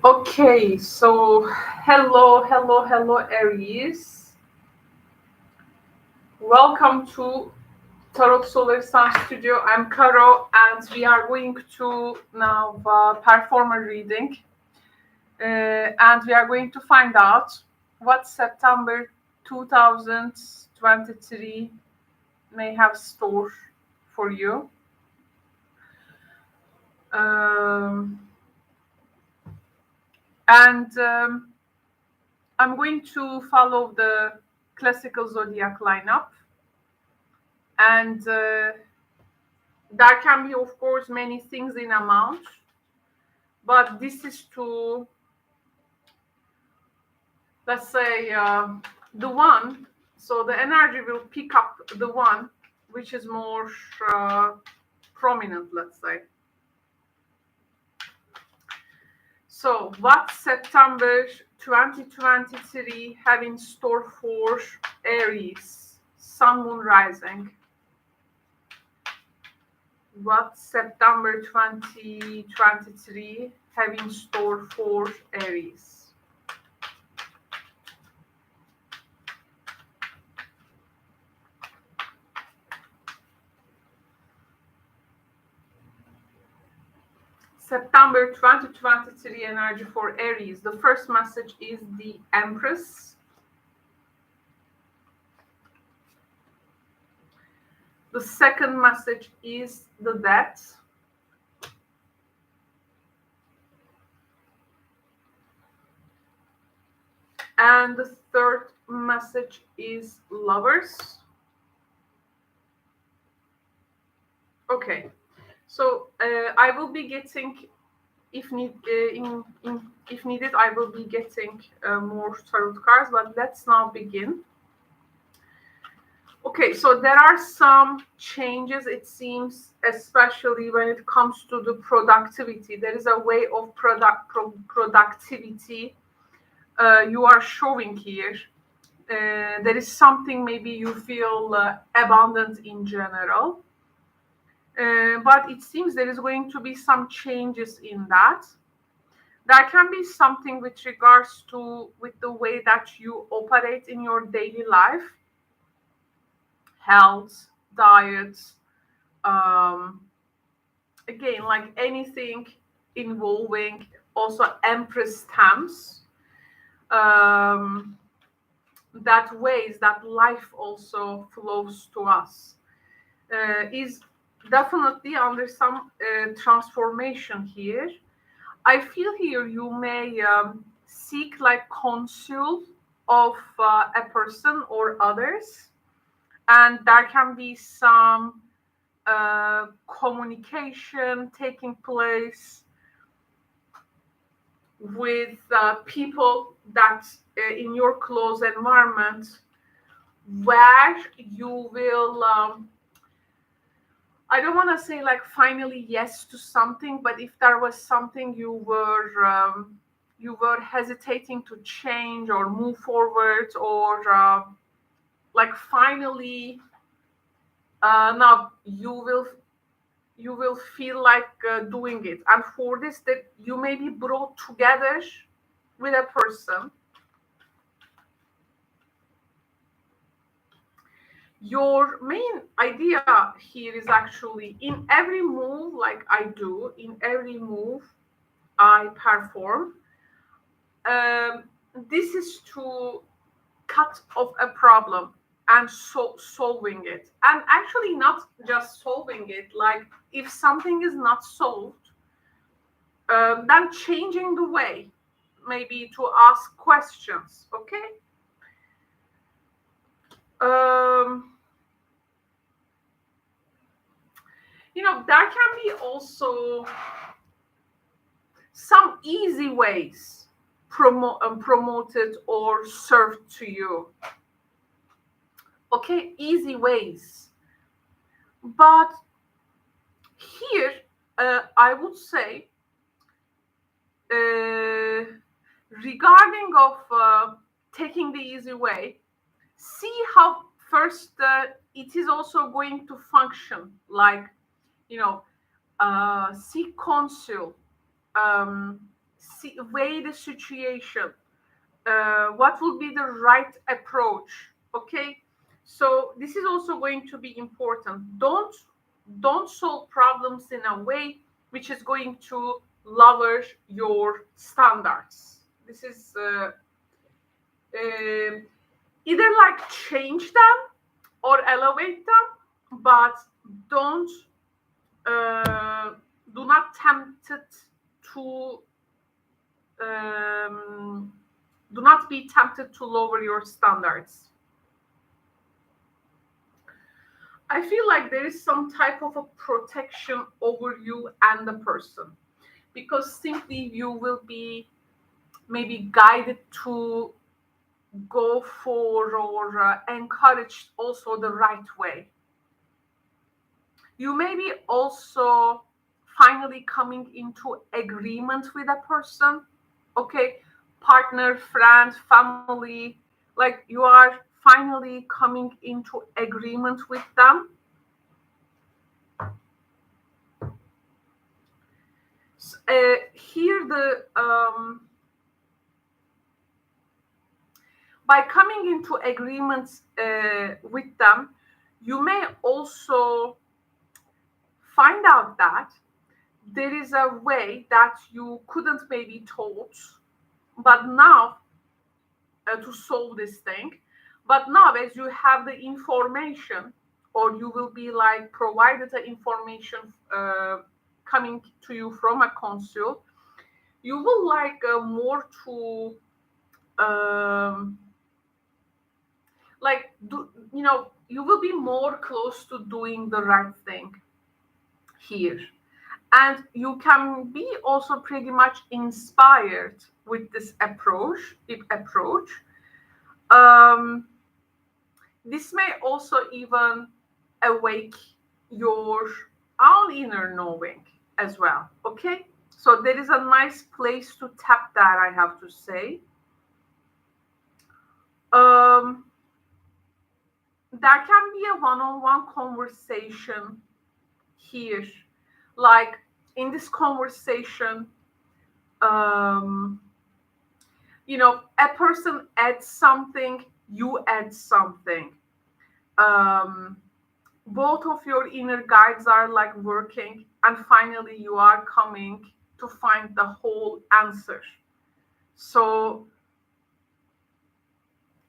Okay, so hello, Aries. Welcome to Tarot Solar Sun Studio. I'm Caro, and we are going to now perform a reading, and we are going to find out what September 2023 may have store for you. And I'm going to follow the classical zodiac lineup, and there can be, of course, many things in amount, but this is to, let's say, the one. So the energy will pick up the one which is more prominent, let's say. So what September 2023 have in store for Aries, Sun, Moon, Rising? What September 2023 have in store for Aries? September 2023 energy for Aries. The first message is the Empress. The second message is the Death. And the third message is Lovers. Okay, so I will be getting, if needed, I will be getting more tarot cards. But let's now begin. Okay, so there are some changes, it seems, especially when it comes to the productivity. There is a way of productivity you are showing here. There is something maybe you feel abundant in general. But it seems there is going to be some changes in that. There can be something with regards to with the way that you operate in your daily life. Health, diet, again, like anything involving also Empress stamps, that ways that life also flows to us, is definitely under some transformation here. I feel here you may seek like counsel of a person or others, and there can be some communication taking place with people that in your close environment, where you will I don't want to say like finally yes to something, but if there was something you were hesitating to change or move forward, or like finally now you will feel like doing it, and for this that you may be brought together with a person. Your main idea here is actually, in every move, like I do, in every move I perform, this is to cut off a problem and solving it. And actually, not just solving it, like if something is not solved, then changing the way, maybe to ask questions, okay? There can be also some easy ways promoted or served to you. Okay, easy ways. But here, I would say, regarding of taking the easy way, see how first it is also going to function, like, seek counsel, weigh the situation. What will be the right approach? Okay, so this is also going to be important. Don't solve problems in a way which is going to lower your standards. This is either like change them or elevate them, but don't do not tempt it to do not be tempted to lower your standards. I feel like there is some type of a protection over you and the person, because simply you will be maybe guided to go for or encouraged also the right way. You may be also finally coming into agreement with a person, okay, partner, friend, family, like you are finally coming into agreement with them. Here the by coming into agreements with them, you may also find out that there is a way that you couldn't maybe told, but now to solve this thing. But now, as you have the information, or you will be like provided the information coming to you from a consul, you will like more to like do, you will be more close to doing the right thing here, and you can be also pretty much inspired with this approach. um, this may also even awake your own inner knowing as well. Okay, so there is a nice place to tap that, I have to say. There can be a one-on-one conversation here, like in this conversation, a person adds something, you add something. Both of your inner guides are like working, and finally you are coming to find the whole answer. So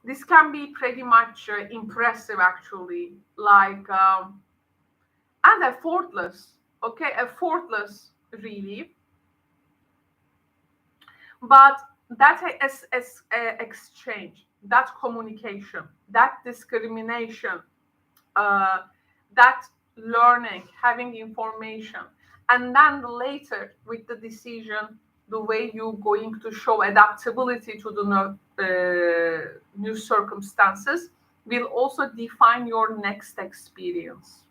this can be pretty much impressive, actually, like and effortless. Okay, effortless, really. But that exchange, that communication, that discrimination, that learning, having information, and then later with the decision, the way you're going to show adaptability to the new circumstances will also define your next experience.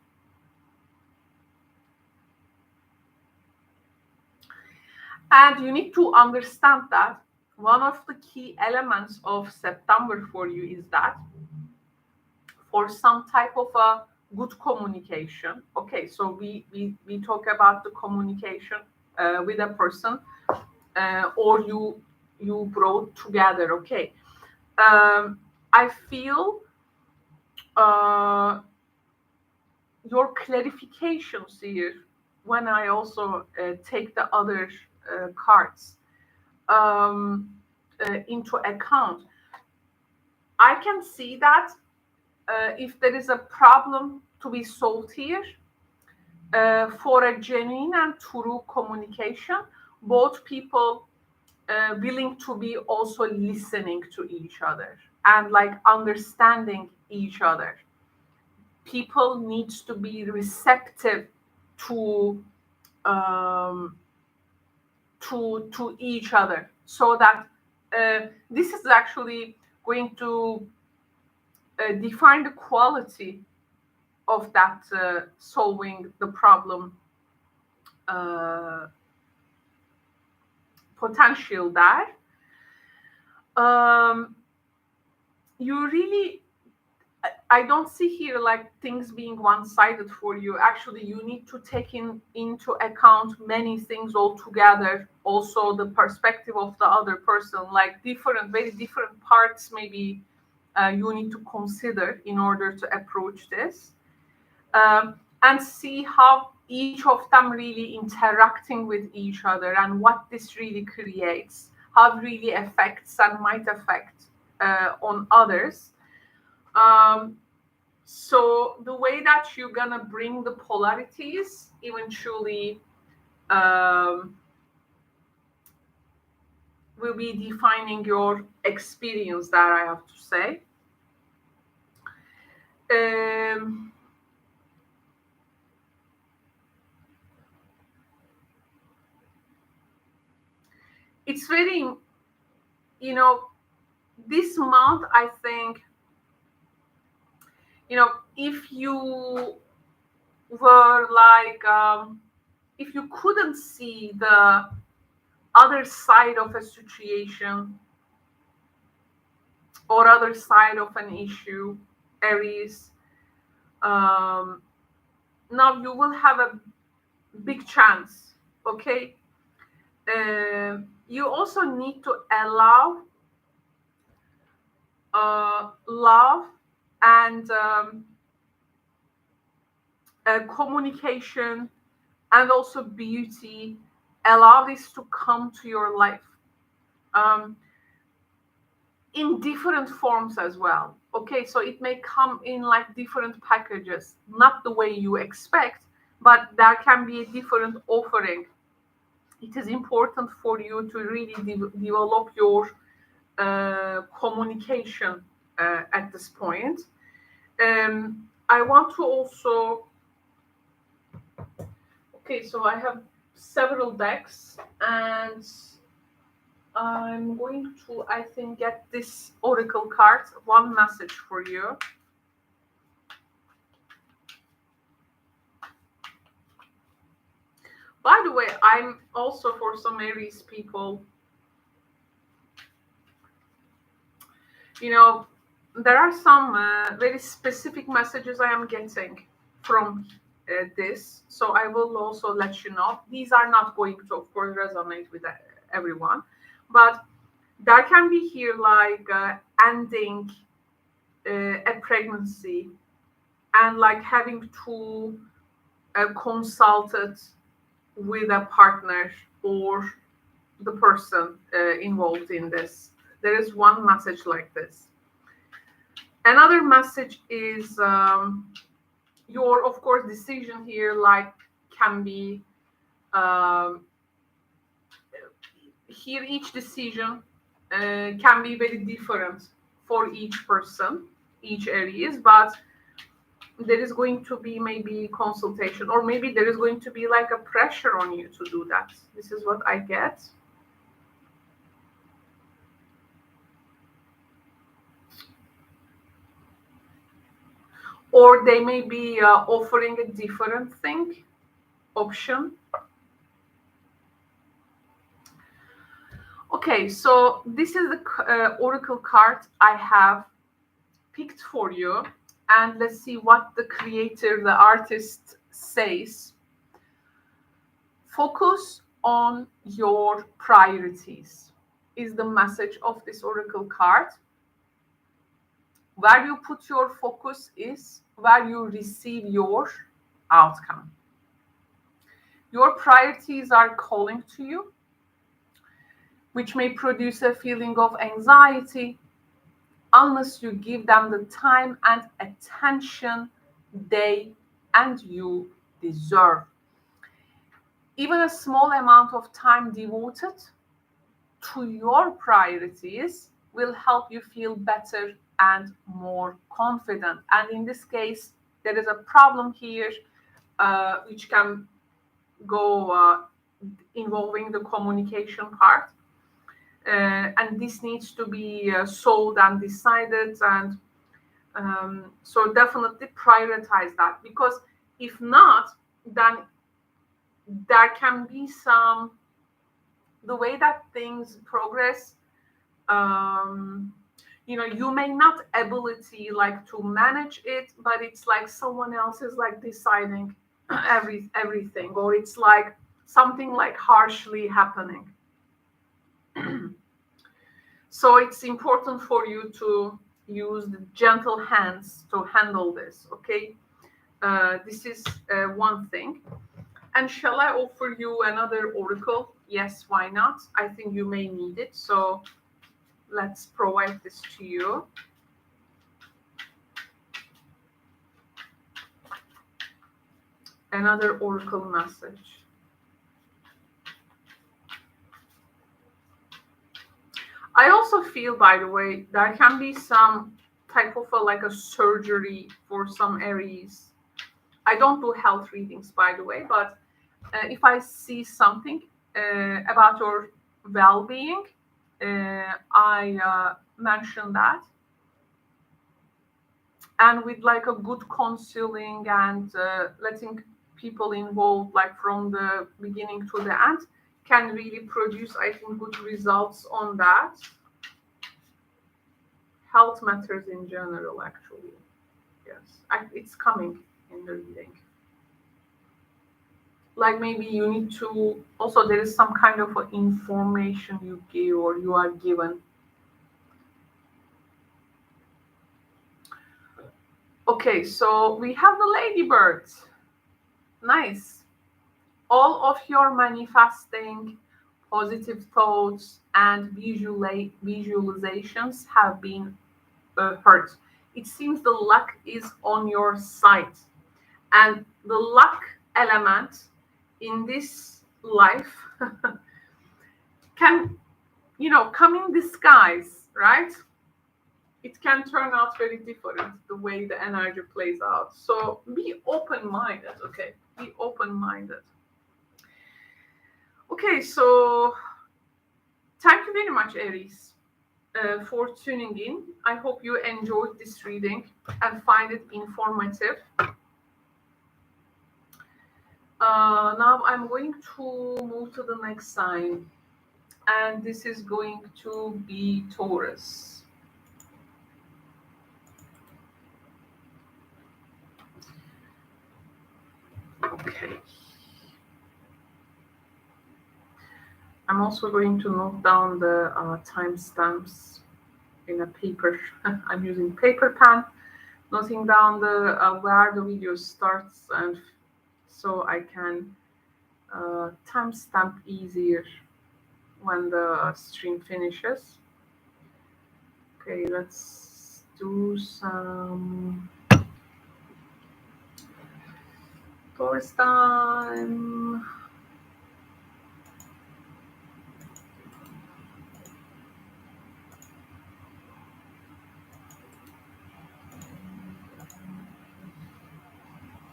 And you need to understand that one of the key elements of September for you is that for some type of a good communication. Okay, so we talk about the communication with a person, or you brought together. Okay, I feel your clarifications here when I also take the other cards into account. I can see that if there is a problem to be solved here, for a genuine and true communication, both people willing to be also listening to each other and like understanding each other. People needs to be receptive to to each other, so that this is actually going to define the quality of that solving the problem potential there. You really, I don't see here like things being one-sided for you. Actually, you need to take into account many things altogether. Also, the perspective of the other person, like very different parts, maybe you need to consider in order to approach this, and see how each of them really interacting with each other and what this really creates, how it really affects and might affect on others. So the way that you're gonna bring the polarities eventually will be defining your experience, that I have to say. It's very, this month, I think, if you were like, if you couldn't see the other side of a situation or other side of an issue, Aries, now you will have a big chance, okay? You also need to allow love and communication and also beauty, allow this to come to your life in different forms as well. Okay, so it may come in like different packages, not the way you expect, but there can be a different offering. It is important for you to really develop your communication at this point. I want to also, okay, so I have several decks, and I'm going to, I think, get this oracle card, one message for you. By the way, I'm also, for some Aries people, there are some very specific messages I am getting from this. So I will also let you know. These are not going to, of course, resonate with everyone. But there can be here like ending a pregnancy and like having to consult it with a partner or the person involved in this. There is one message like this. Another message is your, of course, decision here like can be here each decision can be very different for each person, each Aries, but there is going to be maybe consultation, or maybe there is going to be like a pressure on you to do that. This is what I get. Or they may be offering a different option. Okay, so this is the oracle card I have picked for you, and let's see what the creator, the artist, says. Focus on your priorities is the message of this oracle card. Where you put your focus is where you receive your outcome. Your priorities are calling to you, which may produce a feeling of anxiety unless you give them the time and attention they and you deserve. Even a small amount of time devoted to your priorities will help you feel better and more confident. And in this case, there is a problem here which can go involving the communication part. And this needs to be solved and decided. And so definitely prioritize that, because if not, then there can be the way that things progress, you know, you may not ability like to manage it, but it's like someone else is like deciding everything, or it's like something like harshly happening. So it's important for you to use the gentle hands to handle this. Okay, this is one thing. And shall I offer you another oracle? Yes, why not? I think you may need it, so let's provide this to you. Another oracle message. I also feel, by the way, there can be some type of like a surgery for some Aries. I don't do health readings, by the way, but if I see something about your well-being, I mention that. And with like a good counseling and letting people involved, like from the beginning to the end, can really produce, I think, good results on that. Health matters in general, actually. Yes, it's coming in the reading. Like maybe you need to also, there is some kind of information you give or you are given. Okay, so we have the ladybirds. Nice. All of your manifesting positive thoughts and visualizations have been heard. It seems the luck is on your side, and the luck element in this life can, you know, come in disguise, right? It can turn out very different the way the energy plays out. So be open-minded, okay? Be open-minded. Okay, so thank you very much, Aries, for tuning in. I hope you enjoyed this reading and find it informative. Now I'm going to move to the next sign, and this is going to be Taurus. Okay. I'm also going to note down the timestamps in a paper. I'm using paper pen, noting down the where the video starts, and so I can timestamp easier when the stream finishes. Okay, let's do some Taurus time.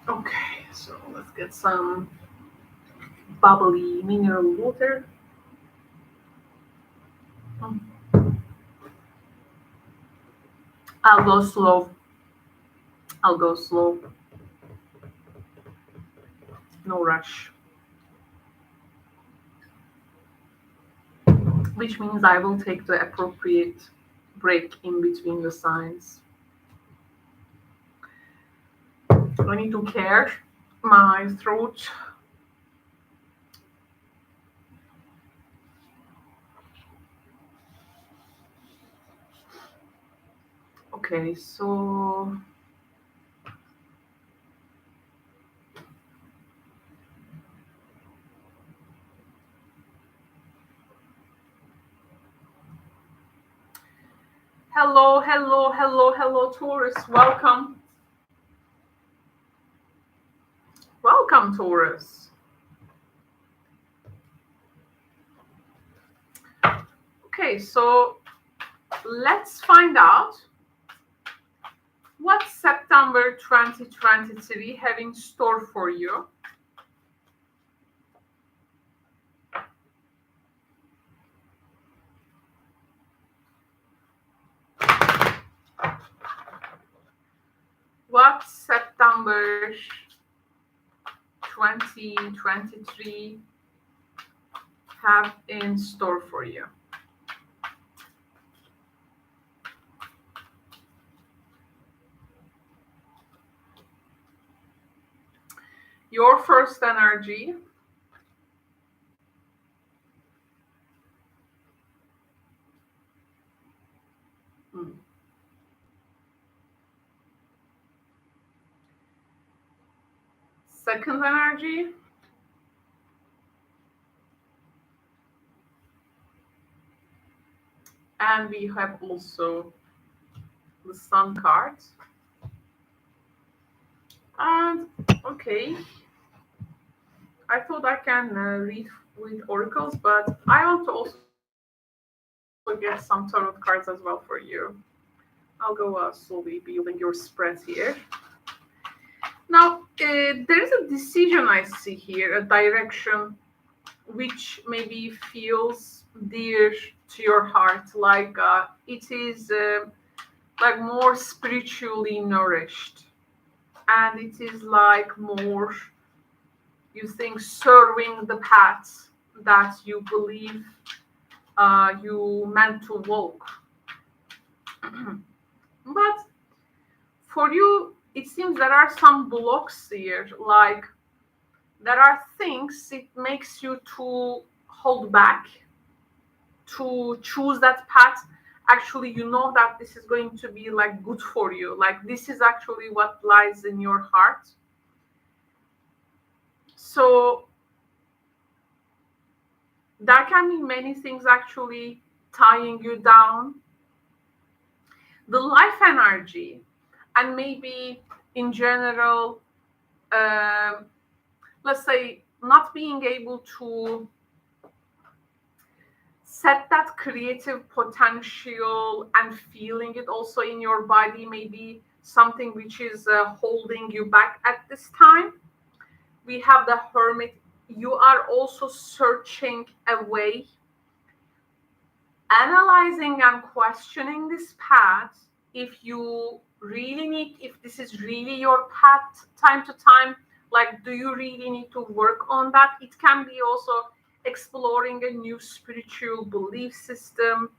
Okay, so let's get some bubbly mineral water. I'll go slow. I'll go slow. No rush. Which means I will take the appropriate break in between the signs. I need to care my throat. Okay, so hello, Taurus. Welcome. Welcome, Taurus. Okay, so let's find out what September 2023 have in store for you. What September 2023 have in store for you? Your first energy. Hmm. Second energy. And we have also the Sun card. And okay, I thought I can read with oracles, but I want to also get some tarot cards as well for you. I'll go slowly building your spread here. Now, there's a decision I see here, a direction which maybe feels dear to your heart, like it is like more spiritually nourished, and it is like more, you think, serving the path that you believe you meant to walk. But for you, it seems there are some blocks here, like there are things it makes you to hold back to choose that path. Actually, you know that this is going to be like good for you, like this is actually what lies in your heart. So there can be many things actually tying you down. The life energy, and maybe in general, um let's say not being able to set that creative potential and feeling it also in your body, maybe something which is holding you back at this time. We have the Hermit. You are also searching a way, analyzing and questioning this path, if you really need, if this is really your path time to time, like do you really need to work on that. It can be also exploring a new spiritual belief system.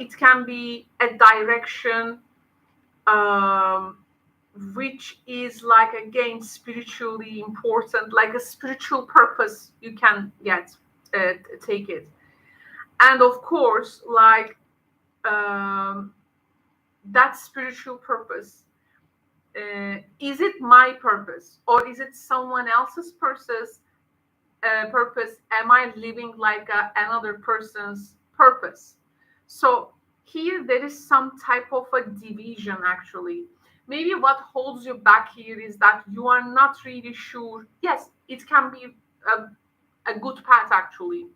It can be a direction um, which is like again spiritually important, like a spiritual purpose you can get, take it. And of course, like um, that spiritual purpose, is it my purpose or is it someone else's purpose? Am I living like another person's purpose? So here there is some type of a division actually. Maybe what holds you back here is that you are not really sure. Yes, it can be a good path actually,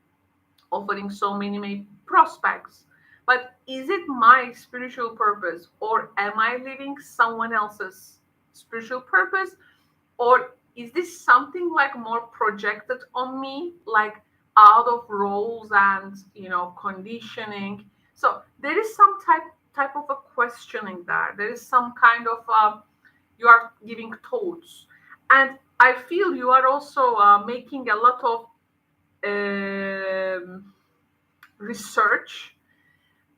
offering so many prospects. But is it my spiritual purpose, or am I living someone else's spiritual purpose? Or is this something like more projected on me, like out of roles and conditioning? So there is some type of a questioning there. There is some kind of you are giving thoughts, and I feel you are also making a lot of research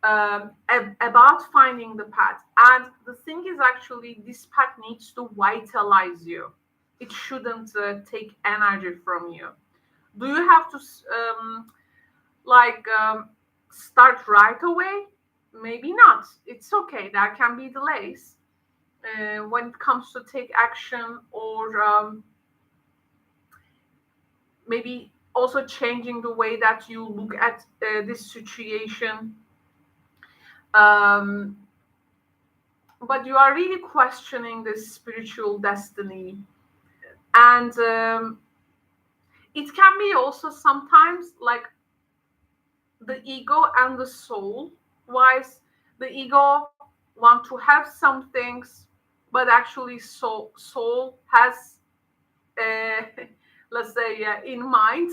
about finding the path. And the thing is, actually, this path needs to vitalize you. It shouldn't take energy from you. Do you have to like start right away? Maybe not. It's okay. There can be delays when it comes to take action, or maybe also changing the way that you look at this situation. Um, but you are really questioning this spiritual destiny. And it can be also sometimes like the ego and the soul wise. The ego want to have some things, but actually soul has uh, let's say in mind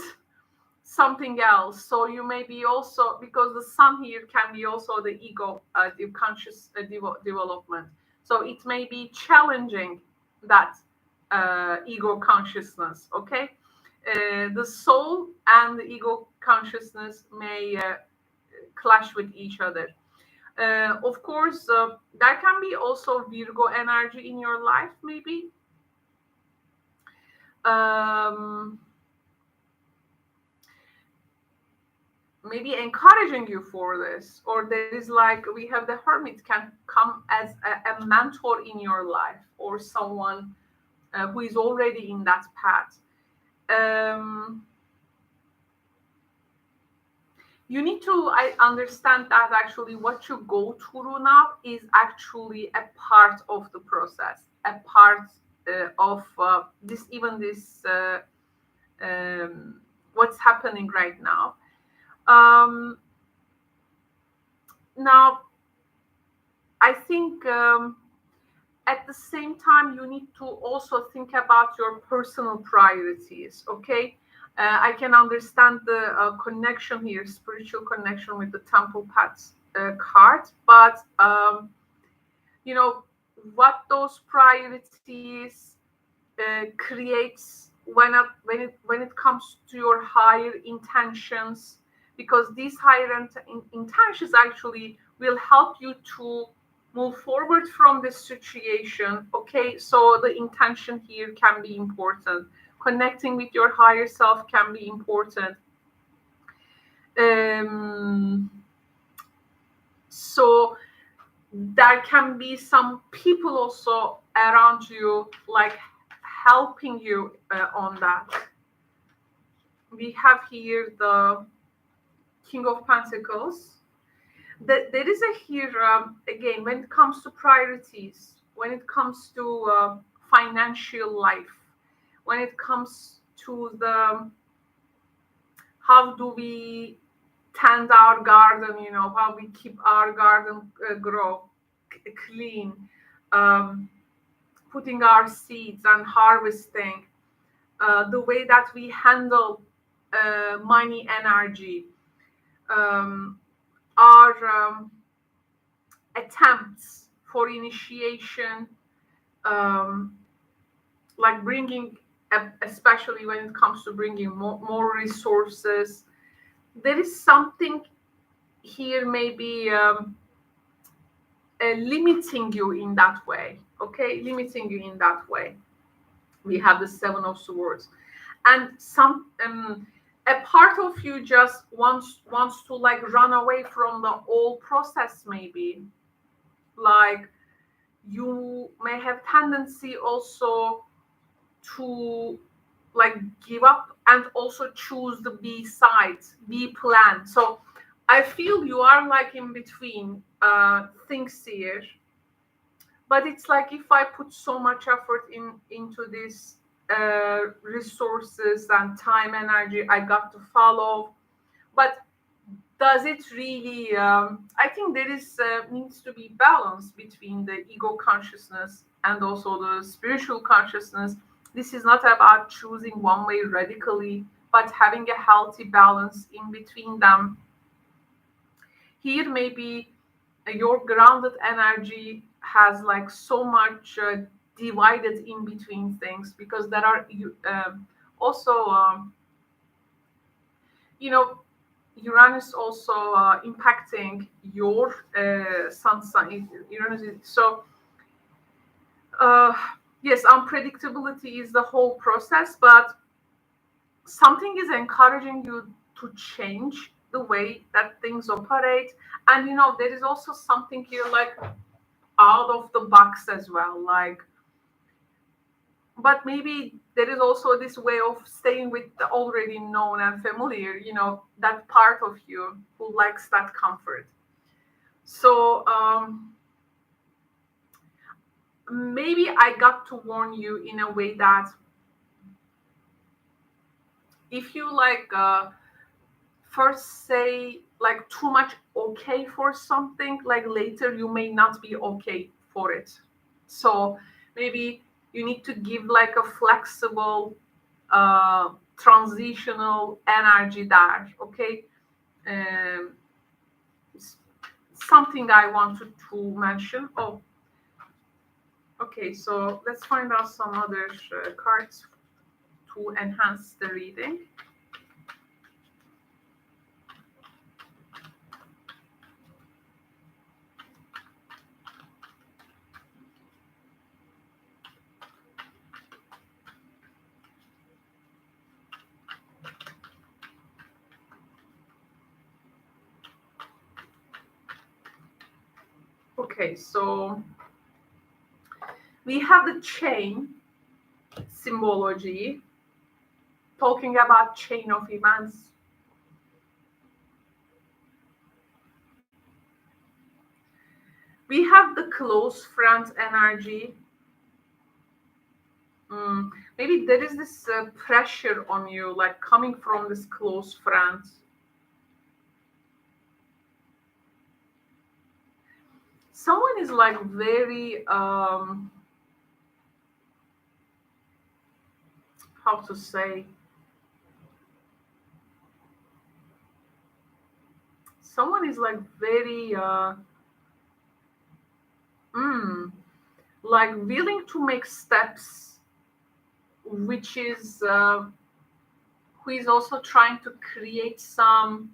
something else. So you may be also, because the sun here can be also the ego, the conscious development. So it may be challenging that ego consciousness. Okay, the soul and the ego consciousness may clash with each other. Of course, there can be also Virgo energy in your life, maybe. maybe encouraging you for this, or there is like we have the hermit can come as a mentor in your life, or someone who is already in that path. You need to understand that actually what you go through now is actually a part of the process, a part of this, even this what's happening right now. Now, I think at the same time, you need to also think about your personal priorities, okay? I can understand the connection here, spiritual connection with the Temple Paths card, but you know what those priorities creates when it comes to your higher intentions, because these higher intentions actually will help you to move forward from this situation. Okay, so the intention here can be important. Connecting with your higher self can be important. So there can be some people also around you like helping you on that. We have here the King of Pentacles. There is a here again, when it comes to priorities, when it comes to financial life, when it comes to the how do we tend our garden, how we keep our garden grow clean, putting our seeds and harvesting, the way that we handle money energy, our attempts for initiation, like bringing, especially when it comes to bringing more resources. There is something here maybe limiting you in that way, okay? Limiting you in that way. We have the Seven of Swords. And some a part of you just wants to like run away from the whole process, maybe. Like you may have tendency also to like give up and also choose the B side, B plan. So I feel you are like in between things here. But it's like if I put so much effort into this resources and time, energy, I got to follow. But does it really? I think there is needs to be balance between the ego consciousness and also the spiritual consciousness. This is not about choosing one way radically, but having a healthy balance in between them. Here, maybe your grounded energy has like so much divided in between things, because there are also Uranus also impacting your sun sign. Uranus so yes, unpredictability is the whole process, but something is encouraging you to change the way that things operate. And there is also something here like out of the box as well, like, but maybe there is also this way of staying with the already known and familiar, that part of you who likes that comfort. So maybe I got to warn you in a way that if you like first say like too much okay for something, like later you may not be okay for it. So maybe you need to give like a flexible transitional energy there, okay? Something I wanted to mention. Oh, okay, so let's find out some other cards to enhance the reading. Okay, so we have the chain symbology, talking about chain of events. We have the close friends energy. Maybe there is this pressure on you, like coming from this close friends. Someone is like very, how to say, someone is like very, like willing to make steps, which is, who is also trying to create some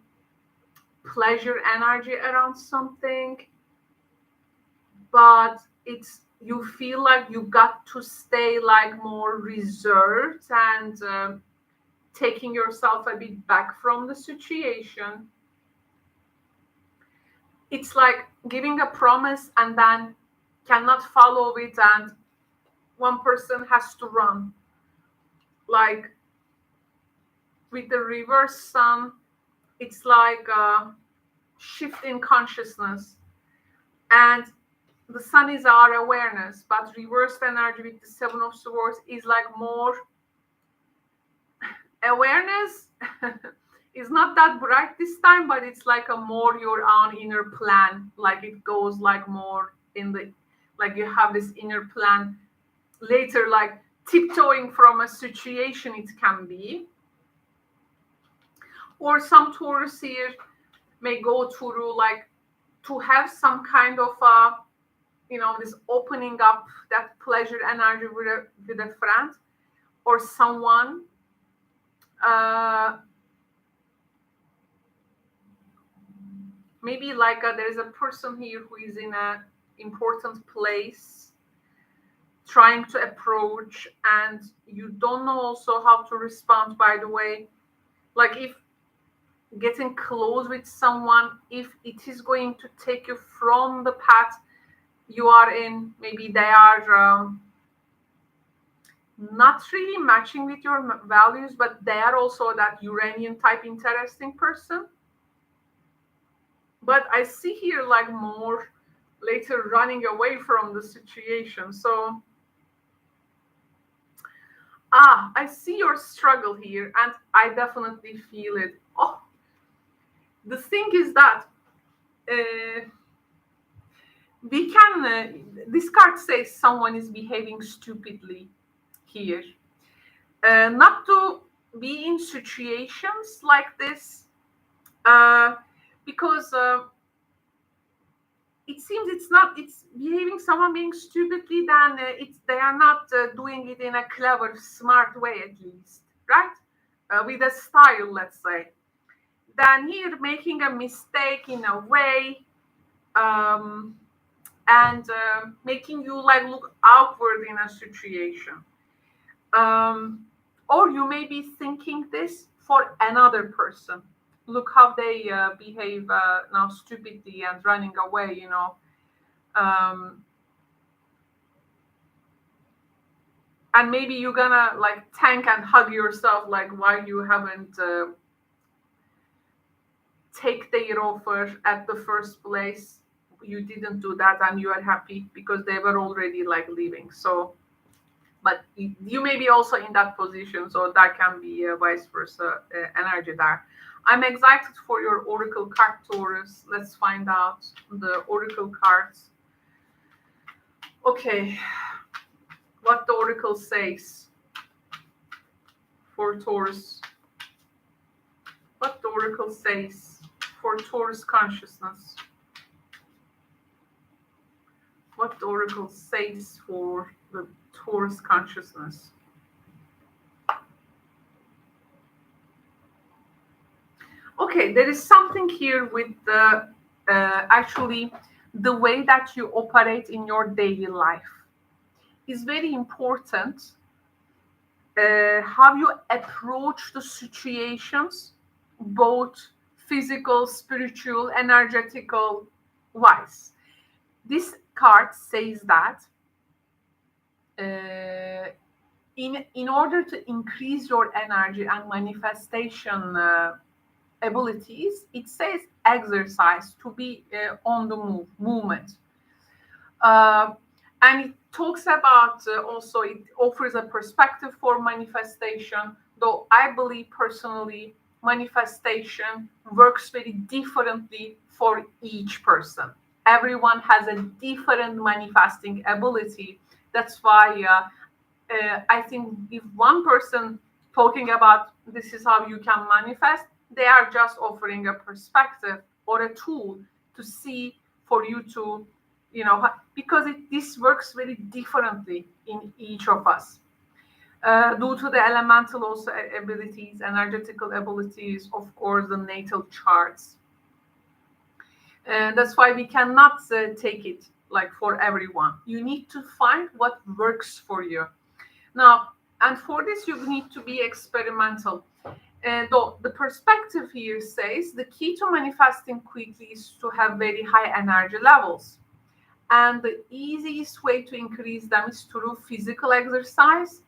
pleasure energy around something, but it's, you feel like you got to stay like more reserved and taking yourself a bit back from the situation. It's like giving a promise and then cannot follow it, and one person has to run. Like with the reverse sun, it's like a shift in consciousness, and the sun is our awareness, but reversed energy with the Seven of Swords is like more awareness. Is not that bright this time, but it's like a more your own inner plan. Like it goes like more in the, like you have this inner plan later, like tiptoeing from a situation it can be. Or some Taurus here may go through like to have some kind of this opening up that pleasure energy with a friend or someone. Maybe like there's a person here who is in an important place trying to approach, and you don't know also how to respond, by the way. Like if getting close with someone, if it is going to take you from the path you are in, maybe they are not really matching with your values, but they are also that Uranian type interesting person. But I see here like more later running away from the situation. So I see your struggle here, and I definitely feel it. Oh, the thing is that we can, this card says someone is behaving stupidly here. Not to be in situations like this, because it seems it's behaving someone being stupidly, then they are not doing it in a clever, smart way, at least, right? With a style, let's say. Then here making a mistake in a way, and making you like look outward in a situation. Or you may be thinking this for another person. Look how they behave now stupidly and running away, and maybe you're gonna like thank and hug yourself, like why you haven't take their offer at the first place. You didn't do that, and you are happy because they were already like leaving. So, but you may be also in that position, so that can be vice versa energy there. I'm excited for your oracle card, Taurus. Let's find out the oracle cards. Okay, what the oracle says for Taurus. What the oracle says for Taurus consciousness. What the oracle says for the Taurus consciousness. Okay, there is something here with the actually the way that you operate in your daily life is very important. How you approach the situations, both physical, spiritual, energetical wise. This card says that in order to increase your energy and manifestation abilities, it says exercise, to be on the movement. Uh, and it talks about also, it offers a perspective for manifestation, though I believe personally manifestation works very differently for each person. Everyone has a different manifesting ability. That's why I think if one person talking about this is how you can manifest, they are just offering a perspective or a tool to see for you to, because this works very differently in each of us. Due to the elemental also abilities, energetical abilities, of course, the natal charts. And that's why we cannot take it like for everyone. You need to find what works for you. Now, and for this, you need to be experimental. Though the perspective here says the key to manifesting quickly is to have very high energy levels. And the easiest way to increase them is through physical exercise.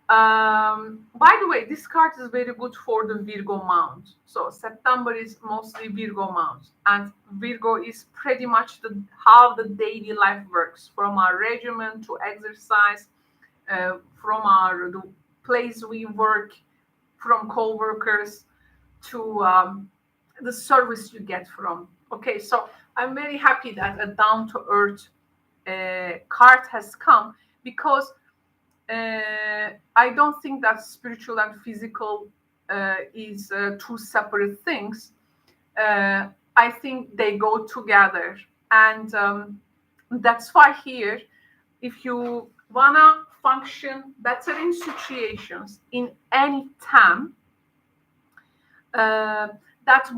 By the way, this card is very good for the Virgo month. So September is mostly Virgo month, and Virgo is pretty much how the daily life works, from our regimen to exercise, from the place we work, from co-workers to the service you get from. Okay, so I'm very happy that a down-to-earth card has come, because I don't think that spiritual and physical is two separate things. I think they go together, and that's why here, if you wanna function better in situations in any time, that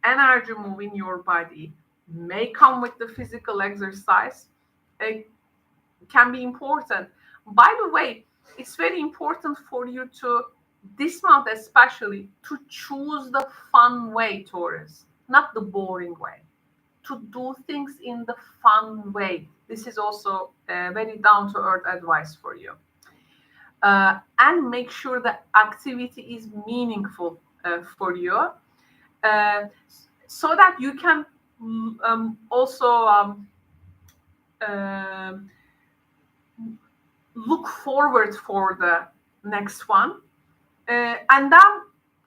energy move in your body may come with the physical exercise. It can be important. By the way, it's very important for you to, this month especially, to choose the fun way, Taurus, not the boring way. To do things in the fun way. This is also very down to earth advice for you. And make sure the activity is meaningful for you, so that you can also look forward for the next one, and then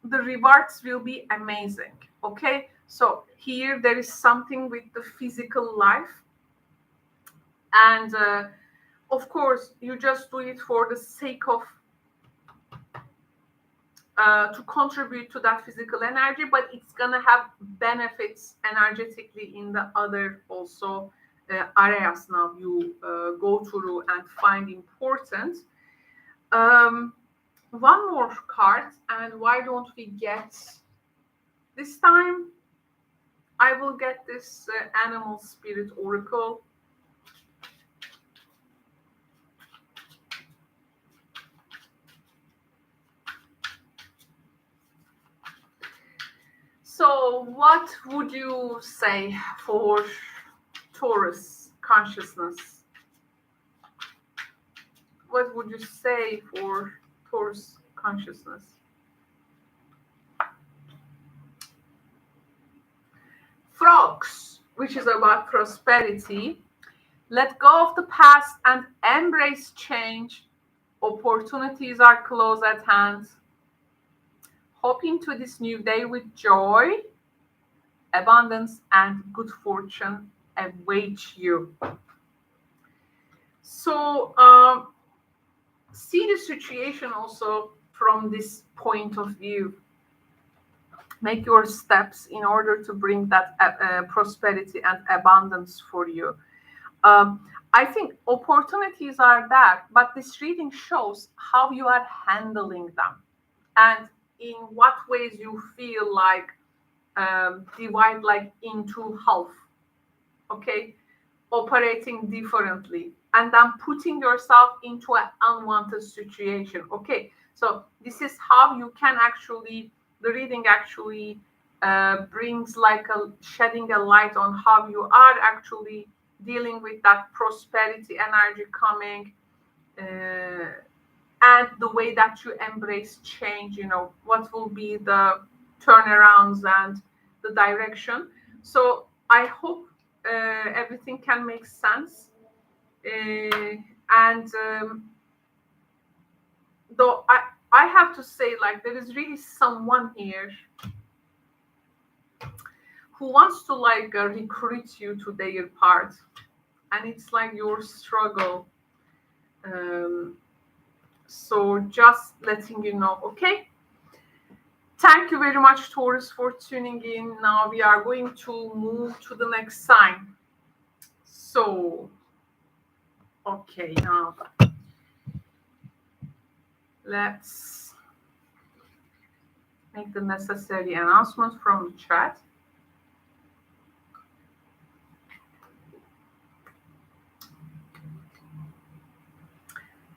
the rewards will be amazing. Okay, so here there is something with the physical life, and of course you just do it for the sake of to contribute to that physical energy, but it's gonna have benefits energetically in the other also areas now you go through and find important. One more card, and why don't we get, this time I will get this animal spirit oracle. So what would you say for Taurus consciousness? What would you say for Taurus consciousness? Frogs, which is about prosperity. Let go of the past and embrace change. Opportunities are close at hand. Hop into this new day with joy, abundance, and good fortune await you. So see the situation also from this point of view. Make your steps in order to bring that prosperity and abundance for you. I think opportunities are there, but this reading shows how you are handling them and in what ways you feel like divide like into half. Okay, operating differently and then putting yourself into an unwanted situation. Okay, so this is how you can actually, the reading actually brings like a shedding a light on how you are actually dealing with that prosperity energy coming, and the way that you embrace change, what will be the turnarounds and the direction. So I hope everything can make sense. And though I have to say, like, there is really someone here who wants to like recruit you to their part, and it's like your struggle. um, so just letting you know. Okay, thank you very much, Taurus, for tuning in. Now we are going to move to the next sign. So okay, now let's make the necessary announcement from the chat.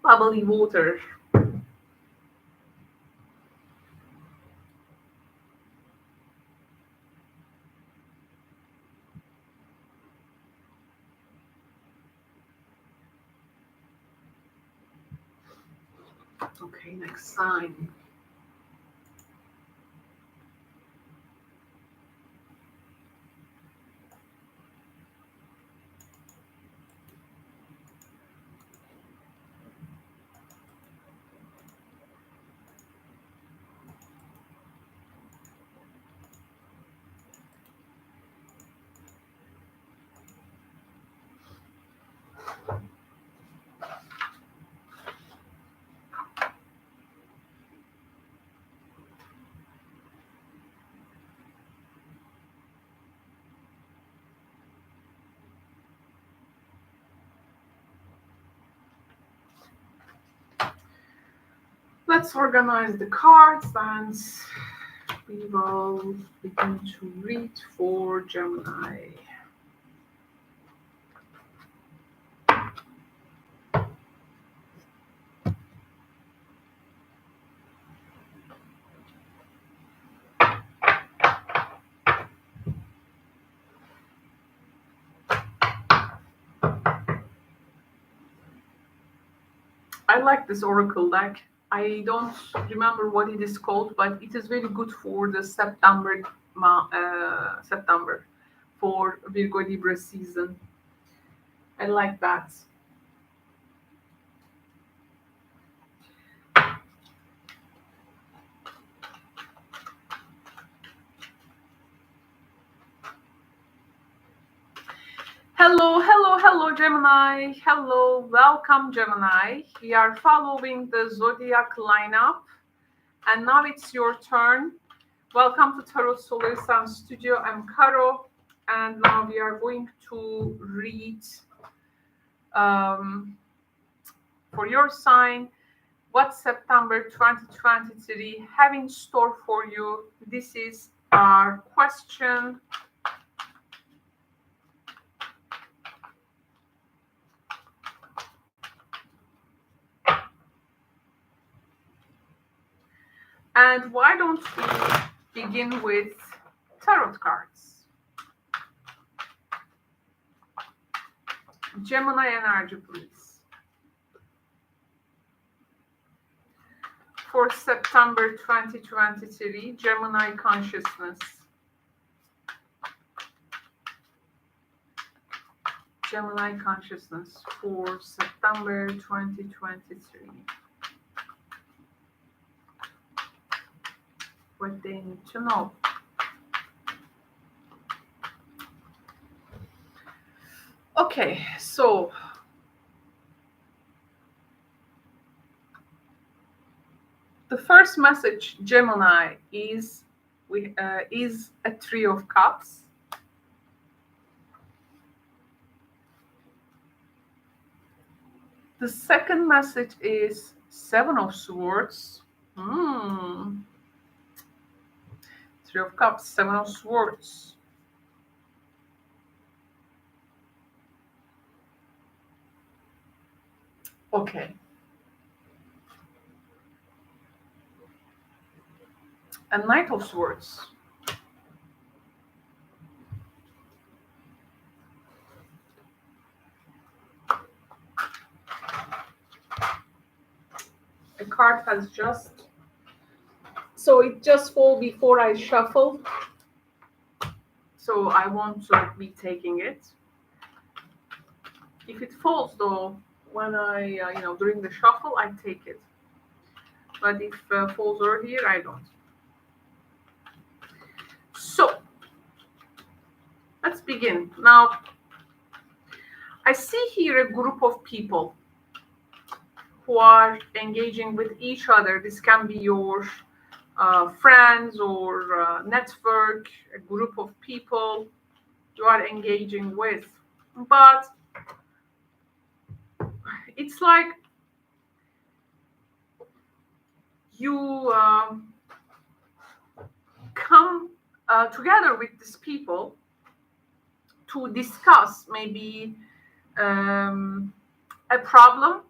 Bubbly water. Okay, next sign. Let's organize the cards and we will begin to read for Gemini. I like this oracle deck. I don't remember what it is called, but it is very good for the September for Virgo Libra season. I like that. Hello, hello, hello, Gemini. Hello, welcome, Gemini. We are following the zodiac lineup, and now it's your turn. Welcome to Tarot Solar Sun Studio. I'm Caro, and now we are going to read for your sign what September 2023 have in store for you. This is our question. And why don't we begin with tarot cards? Gemini energy, please. For September 2023, Gemini consciousness. Gemini consciousness for September 2023. What they need to know. Okay, so the first message, Gemini, is a Three of Cups. The second message is Seven of Swords. Three of Cups, Seven of Swords. Okay. And Knight of Swords. card has just, so it just fall before I shuffle. So I won't be taking it. If it falls though, when I, during the shuffle, I take it. But if falls earlier, I don't. So let's begin. Now, I see here a group of people who are engaging with each other. This can be your friends or network, a group of people you are engaging with. But it's like you come together with these people to discuss maybe a problem.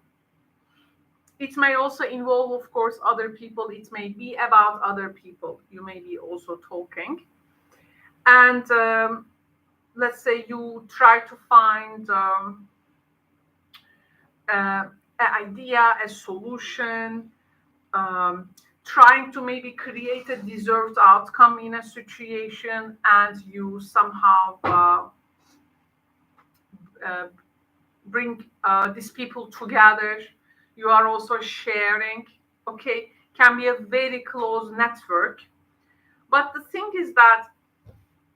It may also involve, of course, other people. It may be about other people. You may be also talking. And let's say you try to find an idea, a solution, trying to maybe create a deserved outcome in a situation, and you somehow bring these people together. You are also sharing, okay, can be a very close network. But the thing is that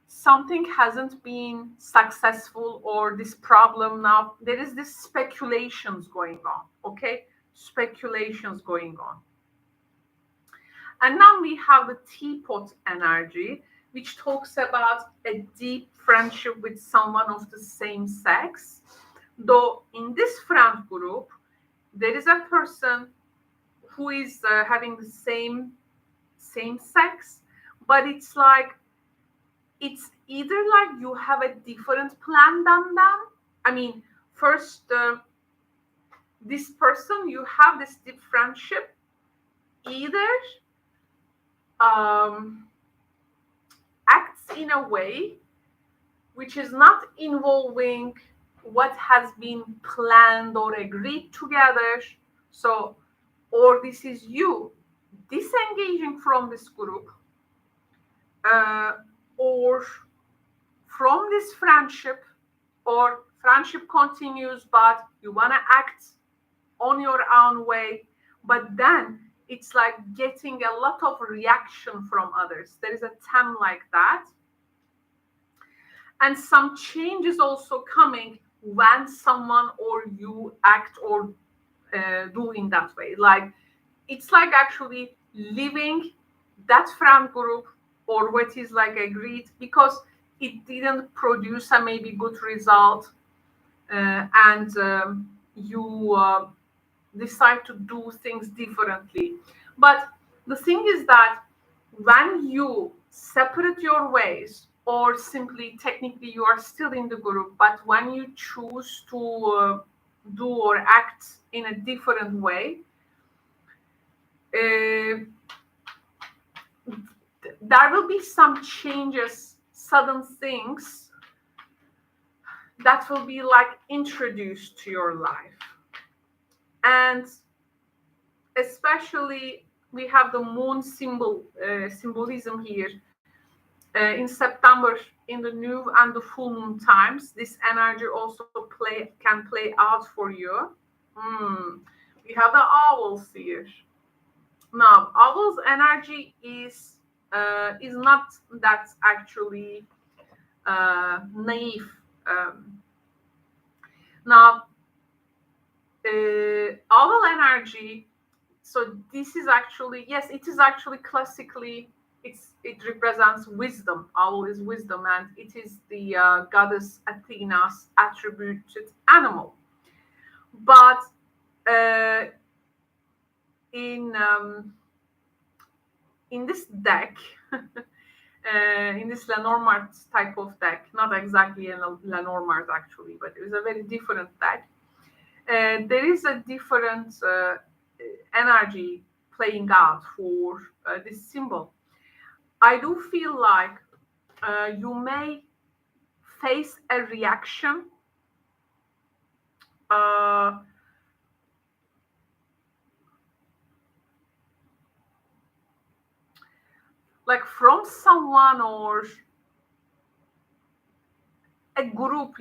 something hasn't been successful, or this problem, now there is this speculations going on, okay, speculations going on. And now we have the teapot energy, which talks about a deep friendship with someone of the same sex. Though in this friend group, there is a person who is having the same sex, but it's like, it's either like you have a different plan than them. I mean, first, this person, you have this deep friendship, either acts in a way which is not involving what has been planned or agreed together. So, or this is you disengaging from this group, or from this friendship, or friendship continues, but you want to act on your own way, but then it's like getting a lot of reaction from others. There is a time like that. And some change is also coming when someone or you act or do in that way. Like, it's like actually leaving that friend group or what is like agreed, because it didn't produce a maybe good result, and you decide to do things differently. But the thing is that when you separate your ways, or simply technically you are still in the group, but when you choose to do or act in a different way, there will be some changes, sudden things that will be like introduced to your life. And especially we have the moon symbolism here. In September, in the new and the full moon times, this energy also can play out for you. We have the owls here. Now, owls energy is not that actually naive. Now, owl energy. So this is actually, yes, it is actually classically, it represents wisdom. Owl is wisdom, and it is the goddess Athena's attributed animal. But in this deck, in this Lenormand type of deck, not exactly a Lenormand actually, but it was a very different deck. There is a different energy playing out for this symbol. I do feel like you may face a reaction like from someone or a group,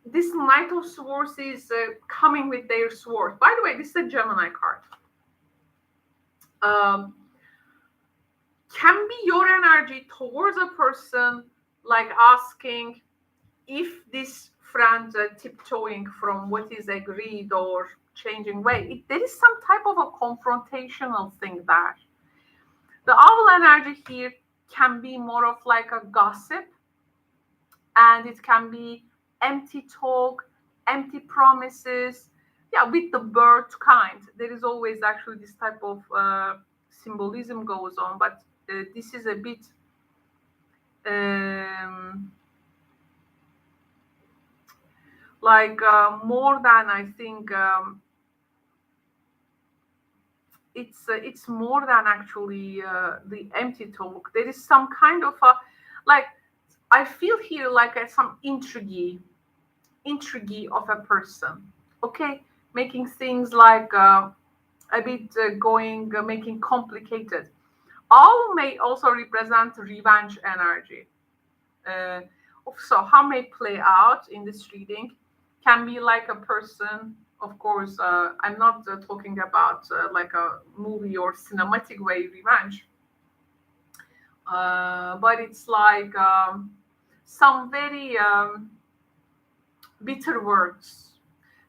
this Knight of Swords is coming with their sword. By the way, this is a Gemini card. Um, can be your energy towards a person, like asking if this friend tiptoeing from what is agreed or changing way. There is some type of a confrontational thing there. The owl energy here can be more of like a gossip, and it can be empty talk, empty promises. Yeah, with the bird kind, there is always actually this type of symbolism goes on, but this is a bit um, like more than I think. It's more than actually the empty talk. There is some kind of a, like, I feel here like some intrigue of a person. Okay, making things like a bit going making complicated. Owl may also represent revenge energy. Uh, so how may play out in this reading can be like a person. Of course, I'm not talking about like a movie or cinematic way revenge, but it's like some very bitter words.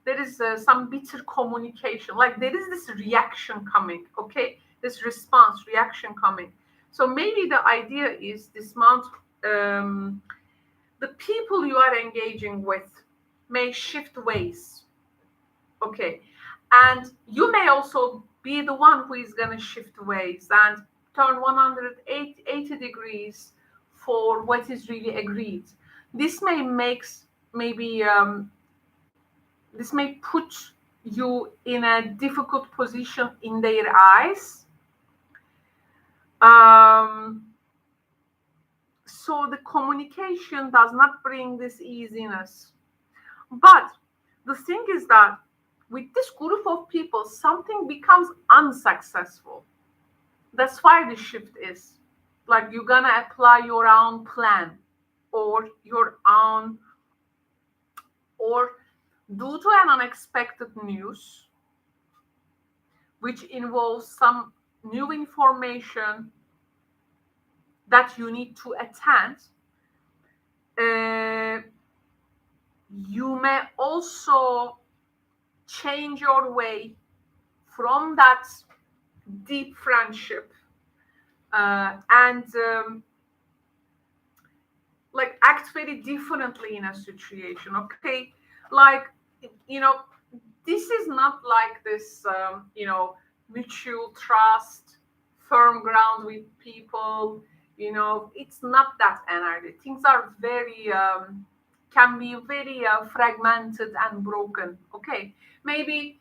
There is some bitter communication. Like there is this reaction coming. Okay, this response reaction coming. So maybe the idea is this month. The people you are engaging with may shift ways. Okay, and you may also be the one who is going to shift ways and turn 180 degrees for what is really agreed. This may makes maybe this may put you in a difficult position in their eyes. So the communication does not bring this easiness. But the thing is that with this group of people, something becomes unsuccessful. That's why the shift is like you're gonna apply your own plan or your own, or due to an unexpected news, which involves some new information that you need to attend, you may also change your way from that deep friendship and like act very differently in a situation. Okay, like this is not like this mutual trust, firm ground with people. It's not that energy. Things are very can be very fragmented and broken. Okay, maybe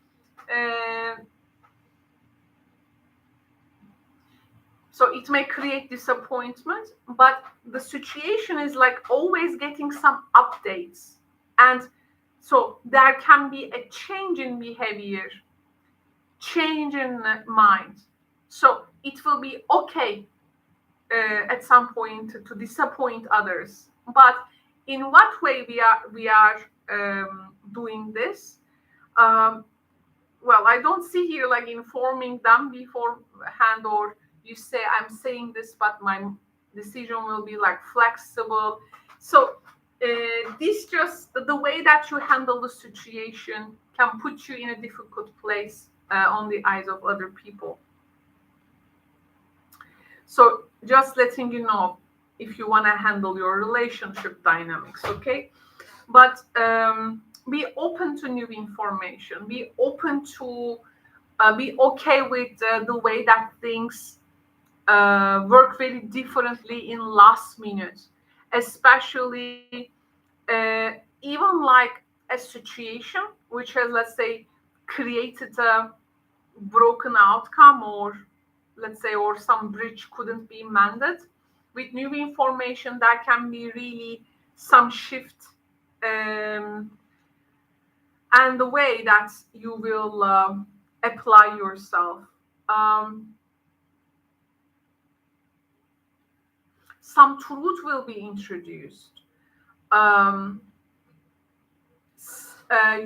so it may create disappointment, but the situation is like always getting some updates, and so there can be a change in behavior, change in mind. So it will be okay at some point to disappoint others, but in what way we are doing this? Um, well, I don't see here like informing them beforehand, or you say I'm saying this, but my decision will be like flexible. So this just the way that you handle the situation can put you in a difficult place on the eyes of other people. So just letting you know if you want to handle your relationship dynamics, okay? But be open to new information. Be open to be okay with the way that things work very differently in last minute, especially even like a situation which has, let's say, created a broken outcome, or let's say, or some bridge couldn't be mended. With new information, that can be really some shift, and the way that you will apply yourself. Um, some truth will be introduced.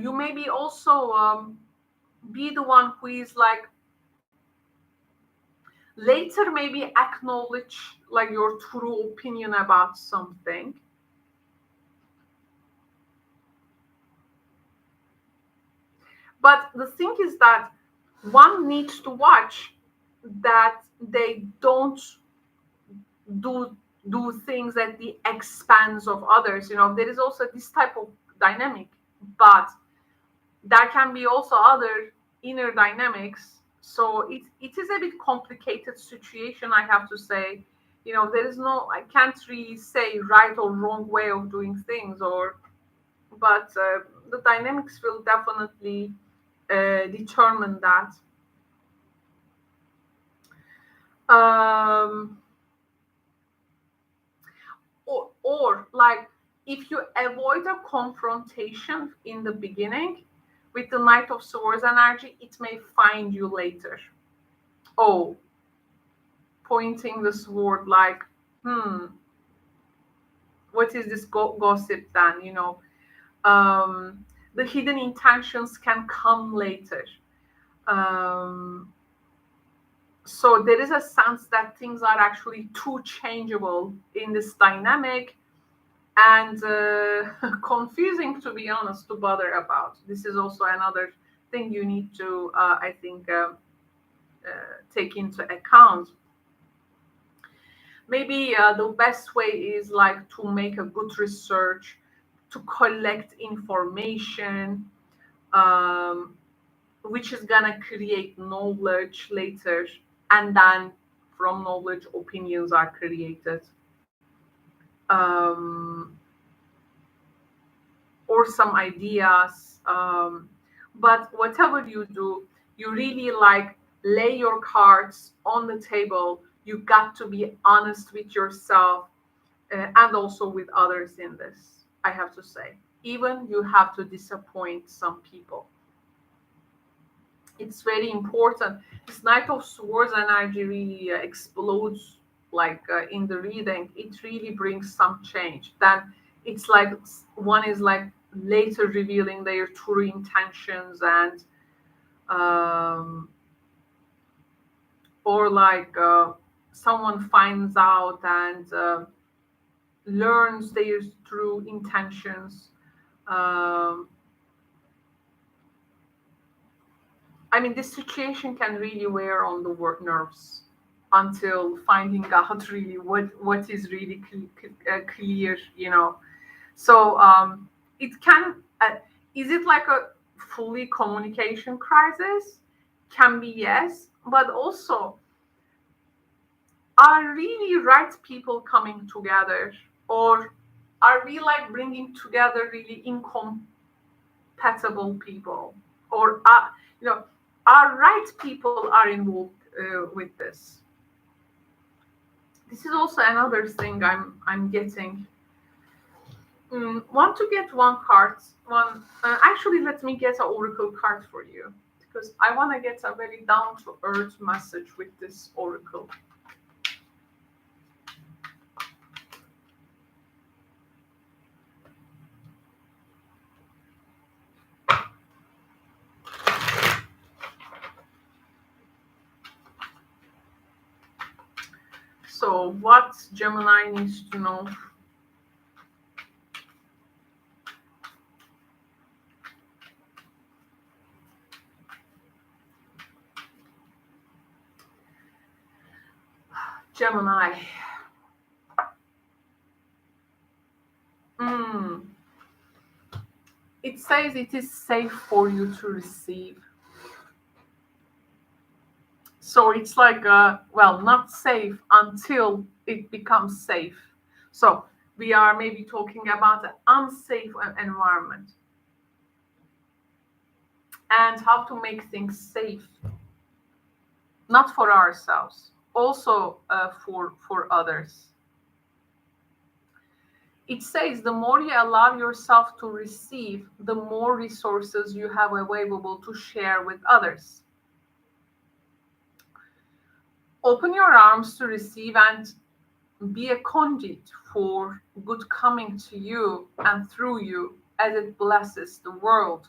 You maybe also be the one who is like later maybe acknowledge like your true opinion about something. But the thing is that one needs to watch that they don't do things at the expense of others. There is also this type of dynamic, but there can be also other inner dynamics. So it is a bit complicated situation, I have to say. There is I can't really say right or wrong way of doing things, but the dynamics will definitely determine that. Or like if you avoid a confrontation in the beginning with the Knight of Swords energy, it may find you later. Oh, pointing the sword like, what is this gossip then? The hidden intentions can come later. So there is a sense that things are actually too changeable in this dynamic and confusing, to be honest, to bother about. This is also another thing you need to, I think, take into account. Maybe the best way is like to make a good research, to collect information, which is gonna create knowledge later, and then from knowledge, opinions are created. Or some ideas. But whatever you do, you really like lay your cards on the table. You got to be honest with yourself and also with others in this, I have to say. Even you have to disappoint some people. It's very important. This Knight of Swords energy really explodes like in the reading. It really brings some change. Then it's like one is like later revealing their true intentions and or like someone finds out and learns their true intentions. I mean, this situation can really wear on the work nerves until finding out really what is really clear, So it can. Is it like a fully communication crisis? Can be, yes, but also are really right people coming together, or are we like bringing together really incompatible people, or our right people are involved with this. This is also another thing I'm getting. Want to get one card? Actually, let me get an oracle card for you because I want to get a very down to earth message with this oracle. So, what Gemini needs to know? Gemini. It says it is safe for you to receive. So it's like, not safe until it becomes safe. So we are maybe talking about an unsafe environment and how to make things safe, not for ourselves, also for others. It says the more you allow yourself to receive, the more resources you have available to share with others. Open your arms to receive and be a conduit for good coming to you and through you as it blesses the world.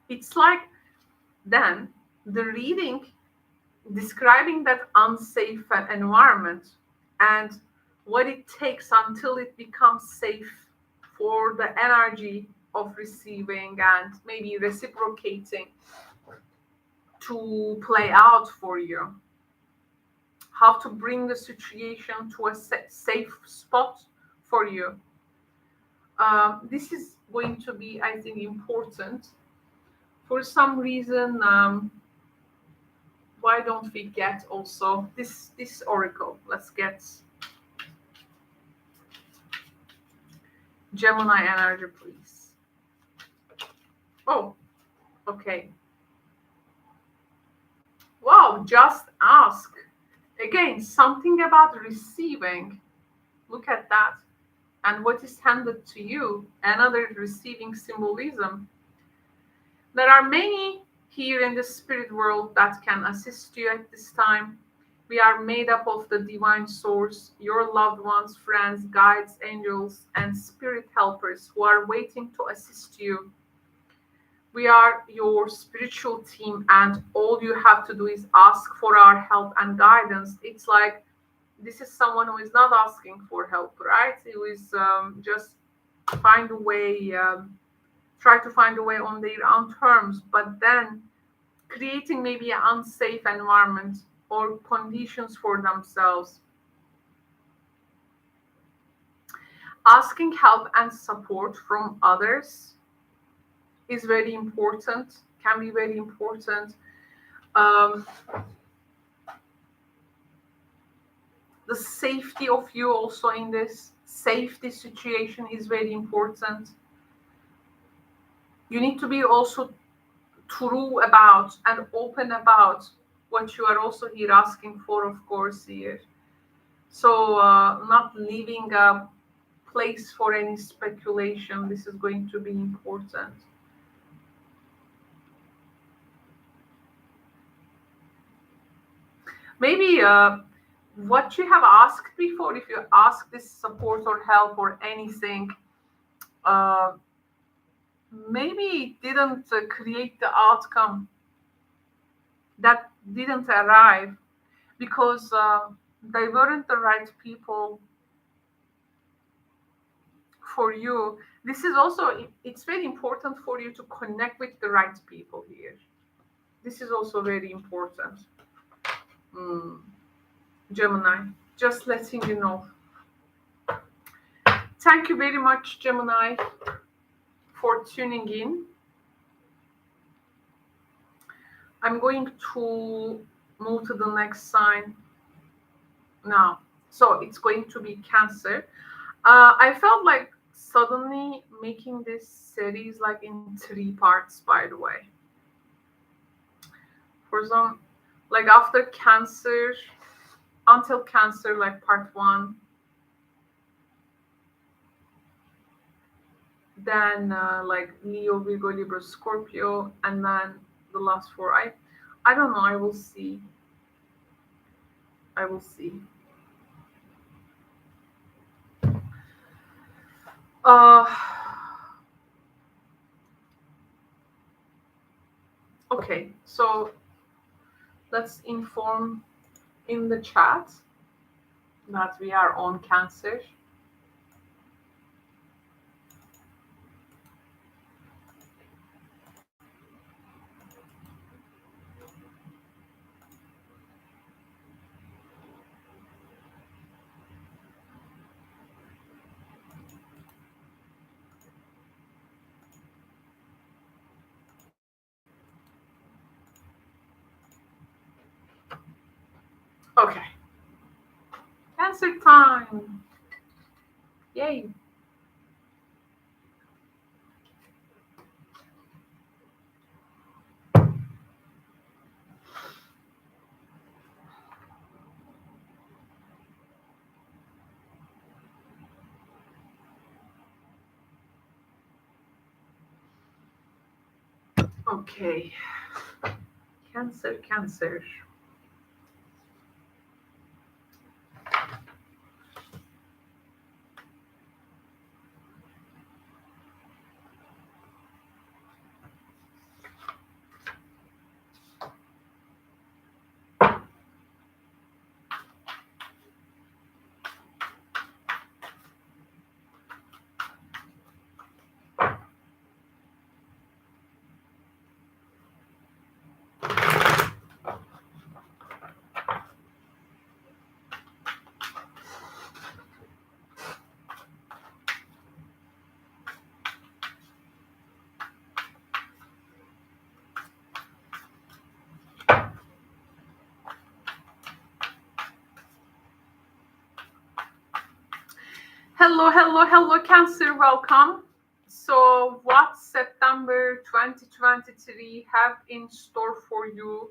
It's like then the reading describing that unsafe environment and what it takes until it becomes safe for the energy of receiving and maybe reciprocating to play out for you. How to bring the situation to a safe spot for you. This is going to be, I think, important. For some reason, why don't we get also this oracle? Let's get Gemini energy, please. Oh, okay. Wow, just ask. Again, something about receiving. Look at that. And what is handed to you, another receiving symbolism. There are many here in the spirit world that can assist you at this time. We are made up of the divine source, your loved ones, friends, guides, angels, and spirit helpers who are waiting to assist you. We are your spiritual team, and all you have to do is ask for our help and guidance. It's like this is someone who is not asking for help, right? Who is just find a way, try to find a way on their own terms, but then creating maybe an unsafe environment or conditions for themselves. Asking help and support from others is very important, can be very important. Um, the safety of you also in this safety situation is very important. You need to be also true about and open about what you are also here asking for, of course, here. So, not leaving a place for any speculation. This is going to be important. Maybe what you have asked before, if you ask this support or help or anything, uh, maybe it didn't create the outcome that didn't arrive because they weren't the right people for you. This is also, it's very important for you to connect with the right people here. This is also very important. Mm, Gemini, just letting you know. Thank you very much, Gemini, for tuning in. I'm going to move to the next sign now. So it's going to be Cancer. I felt like suddenly making this series like in three parts, by the way. For some, like after Cancer, until Cancer, like part one, then like Leo, Virgo, Libra, Scorpio, and then the last four. I don't know. I will see. I will see. Uh, okay. So let's inform in the chat that we are on Cancer. Okay. Cancer time. Yay. Okay. Cancer, Cancer. Hello, hello, hello, Cancer, welcome. So, what September 2023 have in store for you?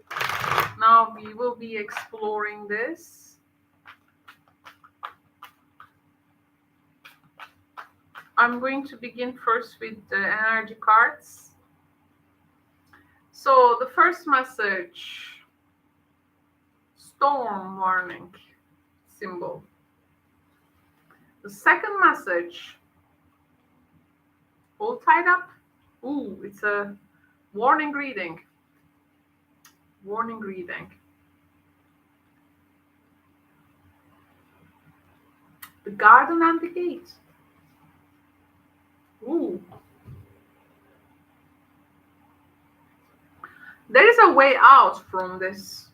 Now we will be exploring this. I'm going to begin first with the energy cards. So, the first message, storm warning symbol. The second message, all tied up. Ooh, it's a warning reading. Warning reading. The garden and the gate. Ooh. There is a way out from this.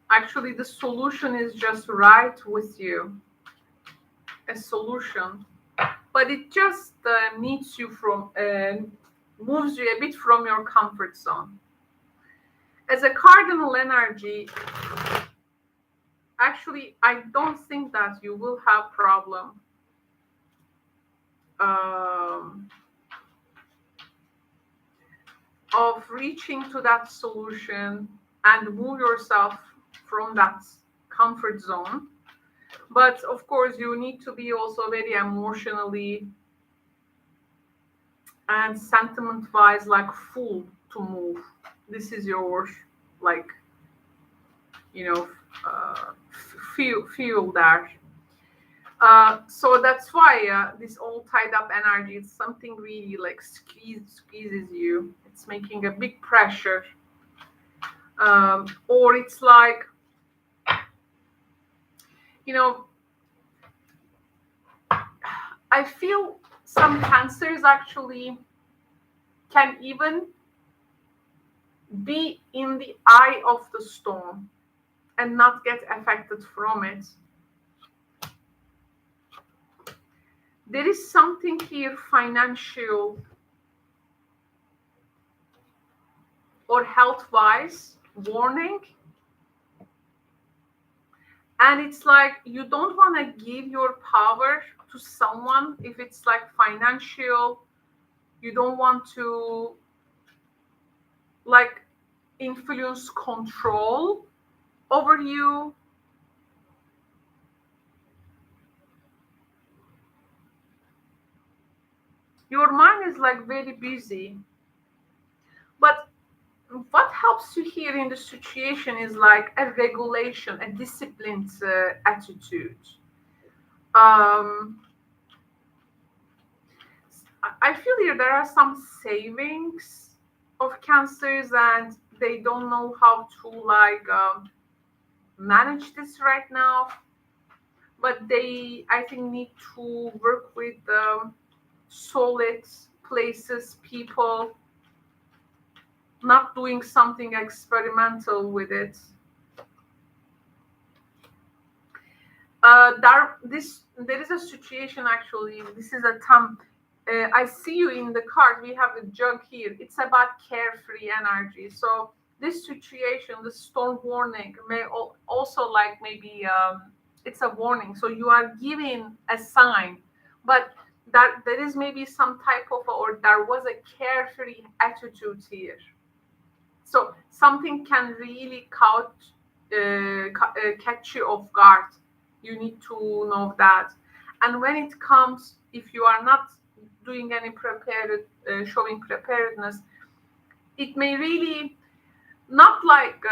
Actually, the solution is just right with you. A solution. But it just needs you from, moves you a bit from your comfort zone. As a cardinal energy, actually, I don't think that you will have problem of reaching to that solution and move yourself from that comfort zone. But of course, you need to be also very emotionally and sentiment-wise, like, full to move. This is your, like, feel that. So that's why this all tied up energy, it's something really like squeezes you. It's making a big pressure. Or it's like, I feel some cancers actually can even be in the eye of the storm and not get affected from it. There is something here, financial or health-wise warning. And it's like you don't want to give your power to someone if it's like financial. You don't want to like influence, control over you. Your mind is like very busy. But what helps you here in the situation is like a regulation, a disciplined attitude. I feel here there are some savings of cancers and they don't know how to like manage this right now. But they, I think, need to work with solid places, people, not doing something experimental with it. There is a situation actually. This is a time. I see you in the card. We have a jug here. It's about carefree energy. So this situation, the storm warning, may also like maybe it's a warning. So you are giving a sign, but that there is maybe some type of, or there was a carefree attitude here. So something can really catch you off guard. You need to know that. And when it comes, if you are not showing preparedness, it may really not like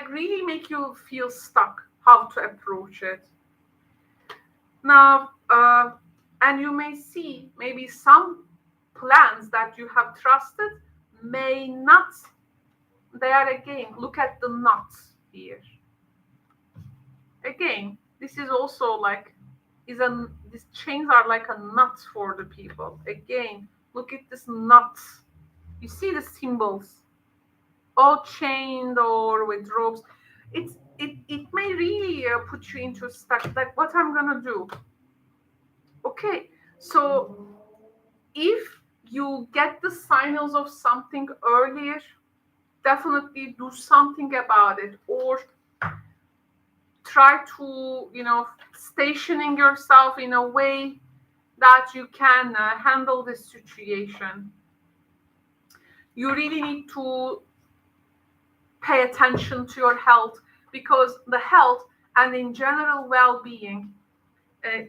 really make you feel stuck how to approach it. Now, and you may see maybe some plans that you have trusted may not. There again, look at the nuts here. Again, this is also like these chains are like a nut for the people. Again, look at this nuts. You see the symbols, all chained or with ropes. It may really put you into a stuck. Like what I'm gonna do. Okay, so if you get the signals of something earlier, definitely do something about it, or try to stationing yourself in a way that you can handle this situation. You really need to pay attention to your health, because the health and in general well-being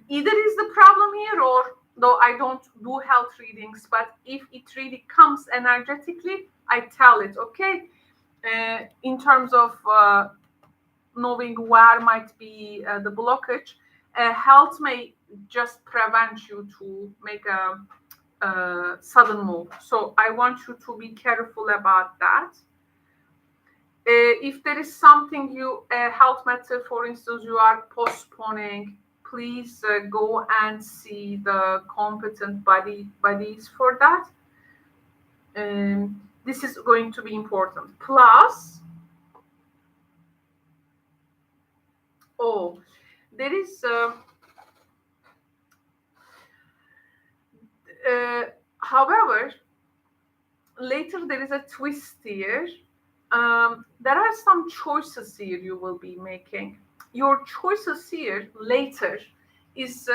either is the problem here, or though I don't do health readings, but if it really comes energetically, I tell it. Okay, in terms of knowing where might be the blockage, health may just prevent you to make a sudden move. So I want you to be careful about that. If there is something health matter, for instance, you are postponing, please go and see the competent bodies for that. This is going to be important. Plus, there is however, later there is a twist here. There are some choices here you will be making. Your choices here later is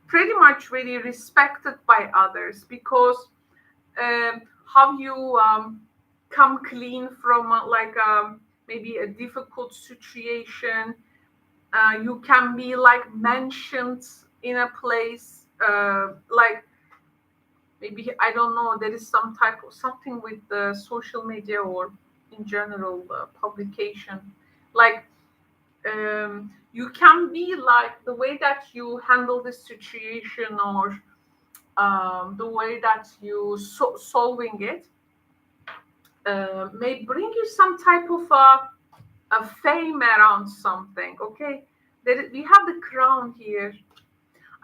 pretty much really respected by others, because how you come clean from maybe a difficult situation. You can be like mentioned in a place like maybe, I don't know, there is some type of something with the social media or in general publication, like you can be like the way that you handle this situation, or the way that you solving it may bring you some type of a fame around something. Okay, we have the crown here.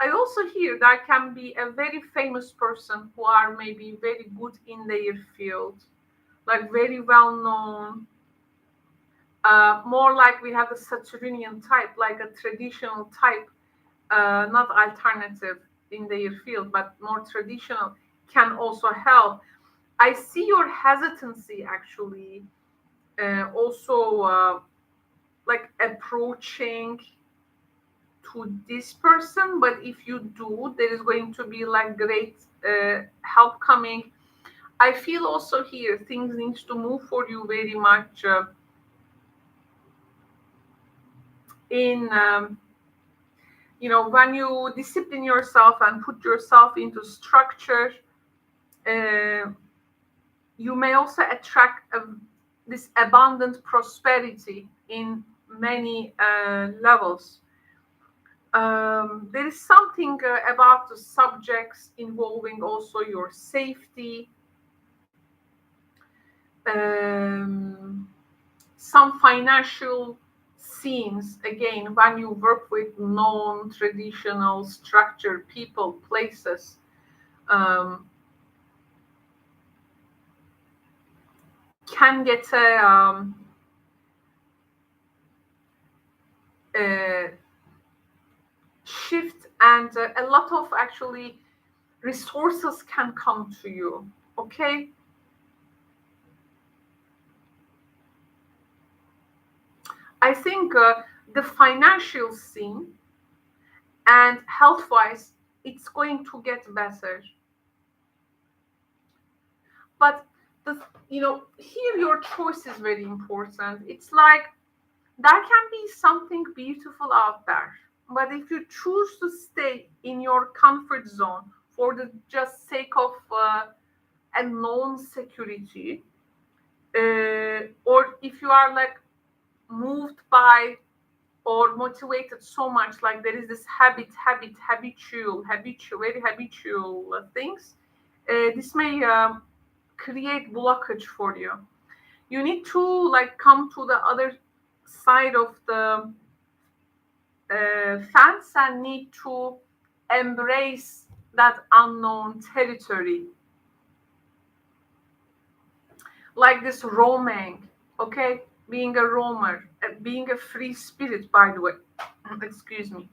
I also hear that can be a very famous person who are maybe very good in their field, like very well known. More like we have the Saturnian type, like a traditional type, not alternative in their field, but more traditional, can also help. I see your hesitancy actually also like approaching to this person, but if you do, there is going to be like great help coming. I feel also here things need to move for you very much in when you discipline yourself and put yourself into structure, you may also attract this abundant prosperity in many levels. There is something about the subjects involving also your safety, some financial scenes, again, when you work with non-traditional structured people, places. Can get a shift, and a lot of actually resources can come to you. Okay, I think the financial scene and health wise, it's going to get better, but here your choice is very important. It's like there can be something beautiful out there, but if you choose to stay in your comfort zone for the just sake of a known security, or if you are like moved by or motivated so much, like there is this very habitual things, this may create blockage for you. You need to like come to the other side of the fence and need to embrace that unknown territory, like this roaming, okay, being a roamer, being a free spirit, by the way. Excuse me.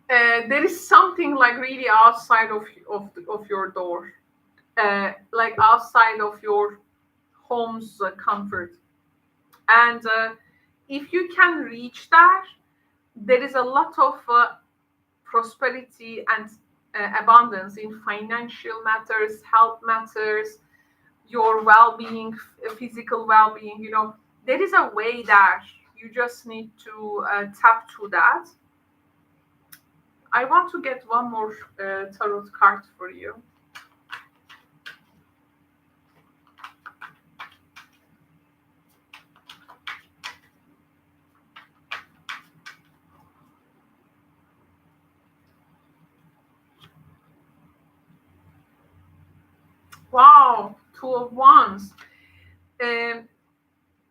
There is something like really outside of your door, like outside of your home's comfort. And if you can reach that, there is a lot of prosperity and abundance in financial matters, health matters, your well-being, physical well-being. You know, there is a way that you just need to tap to that. I want to get one more tarot card for you. Wow, two of wands. Um,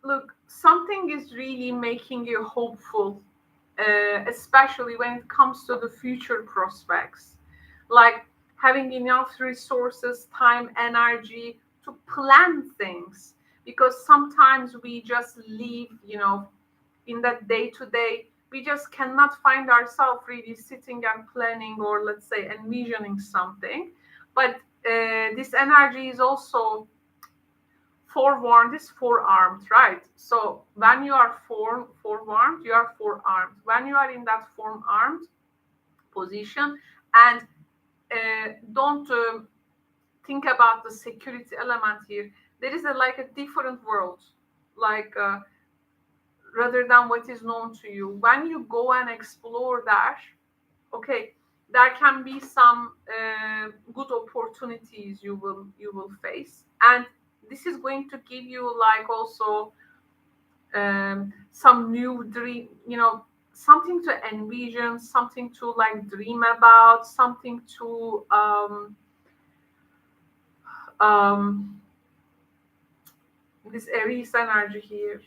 Look, something is really making you hopeful, especially when it comes to the future prospects, like having enough resources, time, energy to plan things. Because sometimes we just live, you know, in that day to day, we just cannot find ourselves really sitting and planning, or let's say envisioning something. But this energy is also forewarned, is forearmed, right? So when you are forewarned, you are forearmed. When you are in that forearmed position, and don't think about the security element here. There is like a different world, like rather than what is known to you. When you go and explore that, okay, there can be some good opportunities you will face, and this is going to give you like also some new dream, you know, something to envision, something to like dream about, something to um this Aries energy here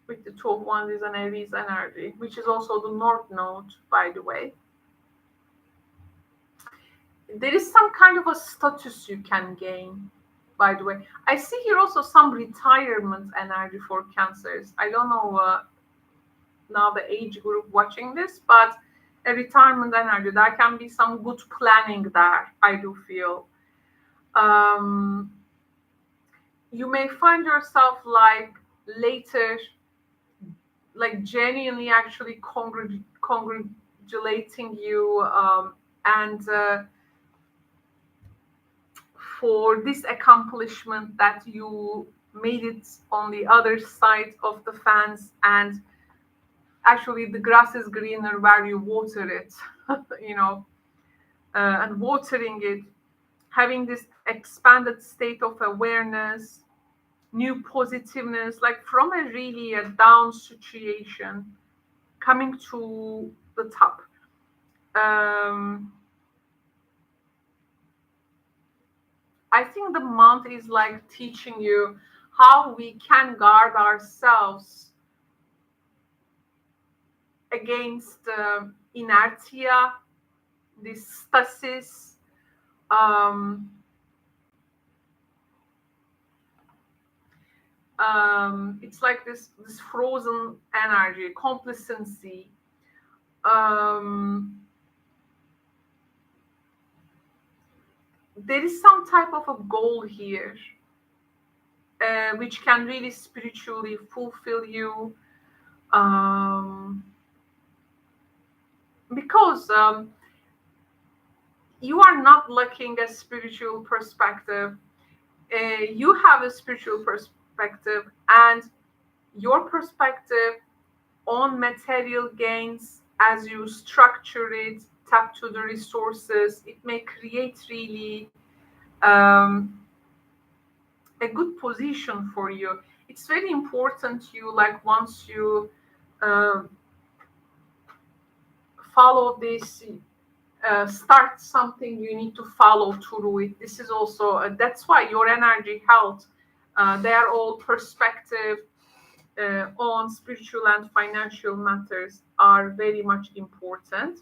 with the top one is an Aries energy, which is also the North Node, by the way. There is some kind of a status you can gain, by the way. I see here also some retirement energy for Cancers. I don't know now the age group watching this, but a retirement energy. There can be some good planning there, I do feel. Um, you may find yourself like later, like genuinely actually congratulating you, and for this accomplishment that you made it on the other side of the fence, and actually the grass is greener where you water it. You know, and watering it, having this expanded state of awareness, new positiveness, like from a really a down situation, coming to the top. um I think the month is like teaching you how we can guard ourselves against inertia, this stasis. Um, it's like this frozen energy, complacency. Um, there is some type of a goal here, which can really spiritually fulfill you. Um, because you are not lacking a spiritual perspective. You have a spiritual perspective, and your perspective own material gains as you structure it, tap to the resources. It may create really a good position for you. It's very important you like once you uh, follow this, start something, you need to follow through it. This is also that's why your energy health, they are all perspective on spiritual and financial matters are very much important.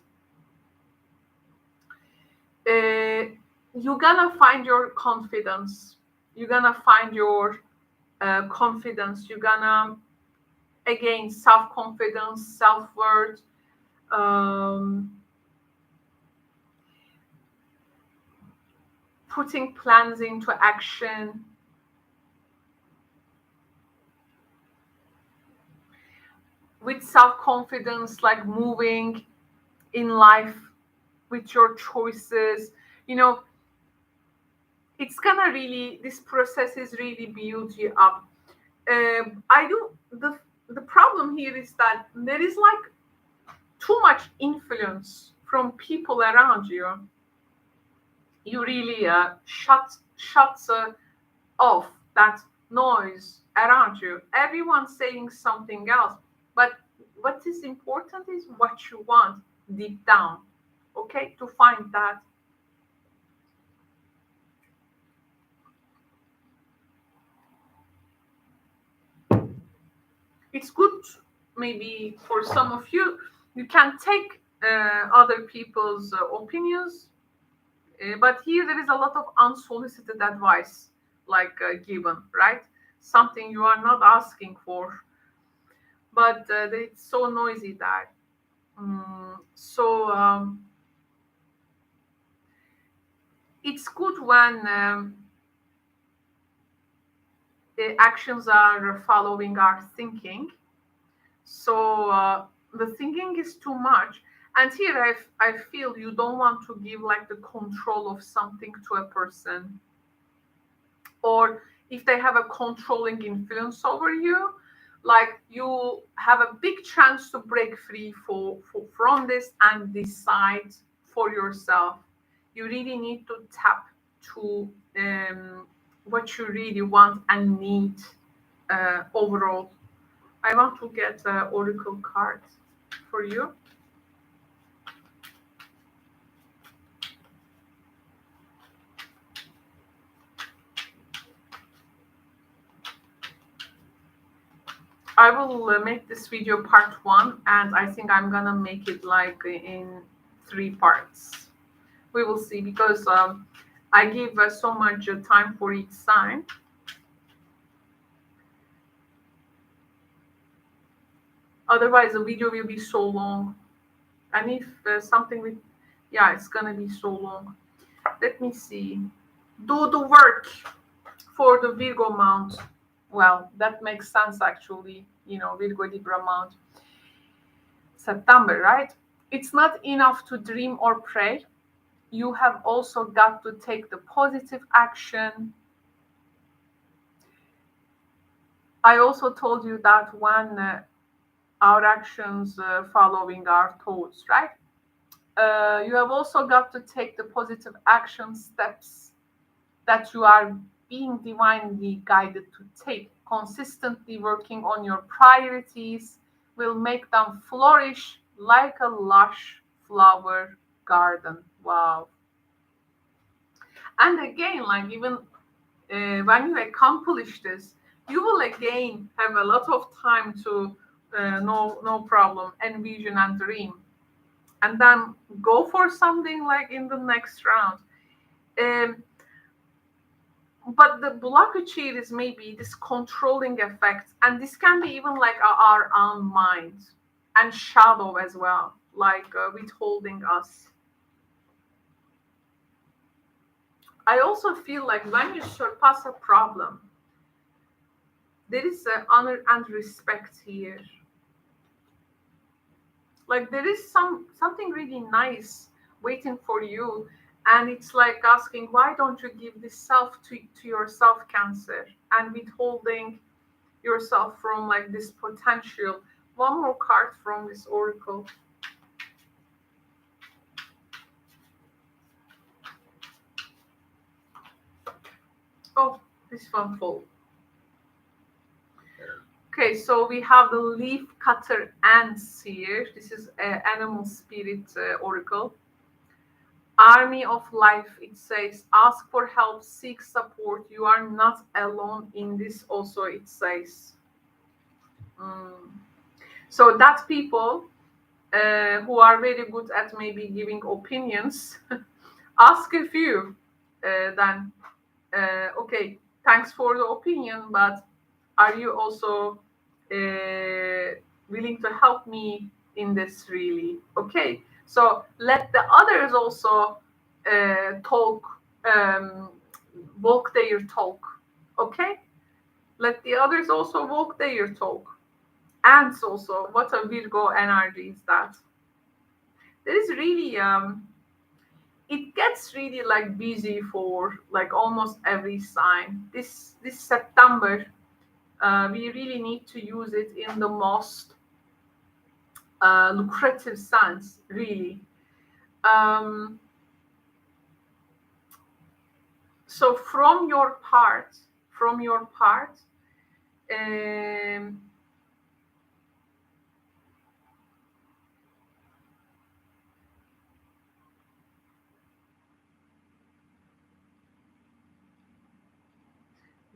You're gonna find your confidence. You're gonna find your confidence. You're gonna again self-confidence, self-worth. Um, Putting plans into action. With self-confidence, like moving in life with your choices. You know, it's gonna really, this process is really build you up. I do the problem here is that there is like too much influence from people around you. You really shuts off that noise around you. Everyone's saying something else, but what is important is what you want deep down. Okay, to find that. It's good, maybe for some of you, you can take other people's opinions, but here there is a lot of unsolicited advice, like given, right? Something you are not asking for, but it's so noisy that. It's good when the actions are following our thinking. So the thinking is too much. And here I feel you don't want to give like the control of something to a person. Or if they have a controlling influence over you, like you have a big chance to break free from this and decide for yourself. You really need to tap to what you really want and need overall. I want to get an oracle card for you. I will make this video part 1, and I think I'm gonna make it like in 3 parts. We will see, because I give so much time for each sign. Otherwise, the video will be so long. And if something with, yeah, it's gonna be so long. Let me see. Do the work for the Virgo mount. Well, that makes sense actually. You know, Virgo Libra mount. September, right? It's not enough to dream or pray. You have also got to take the positive action. I also told you that when our actions following our thoughts, right? You have also got to take the positive action steps that you are being divinely guided to take. Consistently working on your priorities will make them flourish like a lush flower garden. Wow. And again, like even when you accomplish this, you will again have a lot of time to no problem envision and dream, and then go for something like in the next round. Um, but the blockage here is maybe this controlling effect, and this can be even like our own mind and shadow as well, like withholding us. I also feel like when you surpass a problem, there is honor and respect here. Like there is something really nice waiting for you, and it's like asking, why don't you give this self to yourself, Cancer, and withholding yourself from like this potential. One more card from this oracle. Oh, this one fall. Okay, so we have the leaf cutter ants here. This is animal spirit oracle. Army of life, it says, ask for help, seek support. You are not alone in this, also, it says. So that's people who are very good at maybe giving opinions. Ask a few, then, okay, thanks for the opinion, but are you also willing to help me in this, really? Okay, so let the others also talk, walk their talk. Okay, let the others also walk their talk. Ants also, what a Virgo energy is that? There is really it gets really like busy for like almost every sign. This September, we really need to use it in the most lucrative sense, really. Um, so from your part, um,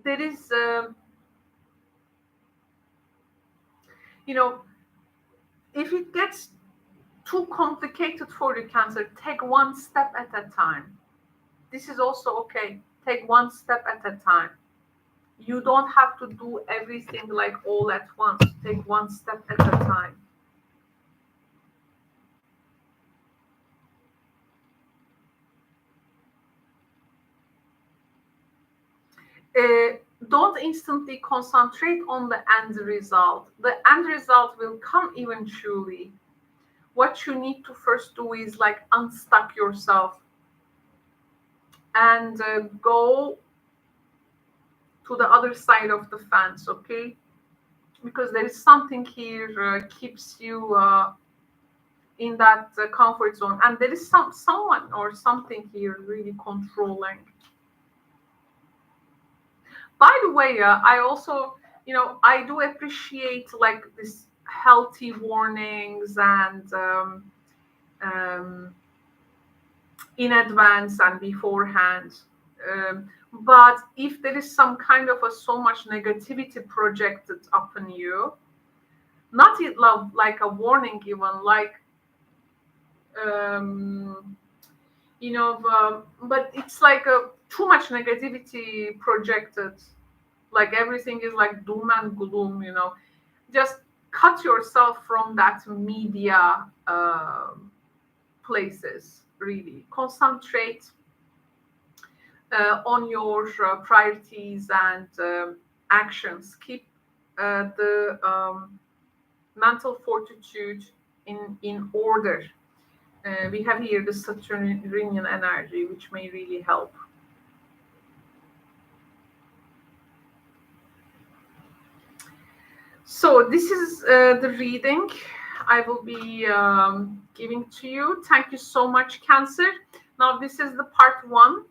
there is, you know, if it gets too complicated for you, Cancer, take one step at a time. This is also okay. Take one step at a time. You don't have to do everything like all at once. Take one step at a time. uh, don't instantly concentrate on the end result. The end result will come eventually. What you need to first do is like unstuck yourself and go to the other side of the fence, okay? Because there is something here keeps you in that comfort zone, and there is someone or something here really controlling. By the way, I also, I do appreciate like this healthy warnings and um, in advance and beforehand. But if there is some kind of a so much negativity projected upon you, not it love like a warning given, like um, but it's like a too much negativity projected, like everything is like doom and gloom, just cut yourself from that media places, really concentrate on your priorities and actions. Keep the mental fortitude in order. We have here the Saturnian energy, which may really help. So this is the reading I will be giving to you. Thank you so much, Cancer. Now this is the part 1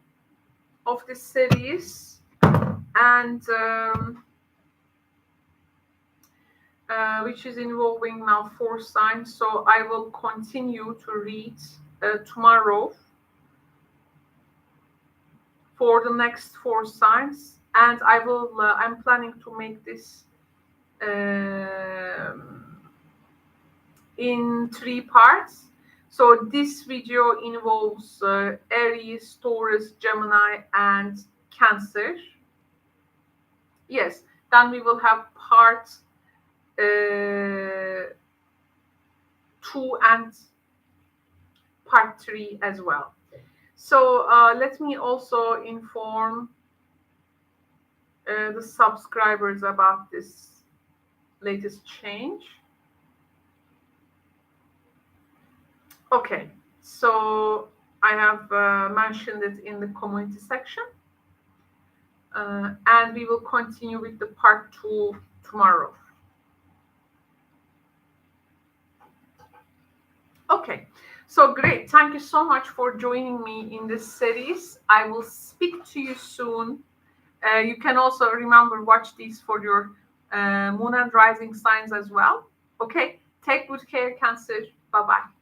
of this series, and which is involving now 4 signs. So I will continue to read tomorrow for the next 4 signs, and I'm planning to make this in 3 parts. So this video involves Aries, Taurus, Gemini, and Cancer. Yes, then we will have part 2 and part 3 as well. So let me also inform the subscribers about this latest change. Okay, so I have mentioned it in the community section, and we will continue with the part 2 tomorrow. Okay, so great. Thank you so much for joining me in this series. I will speak to you soon. You can also remember watch these for your moon and rising signs as well. Okay, take good care, Cancer. Bye bye.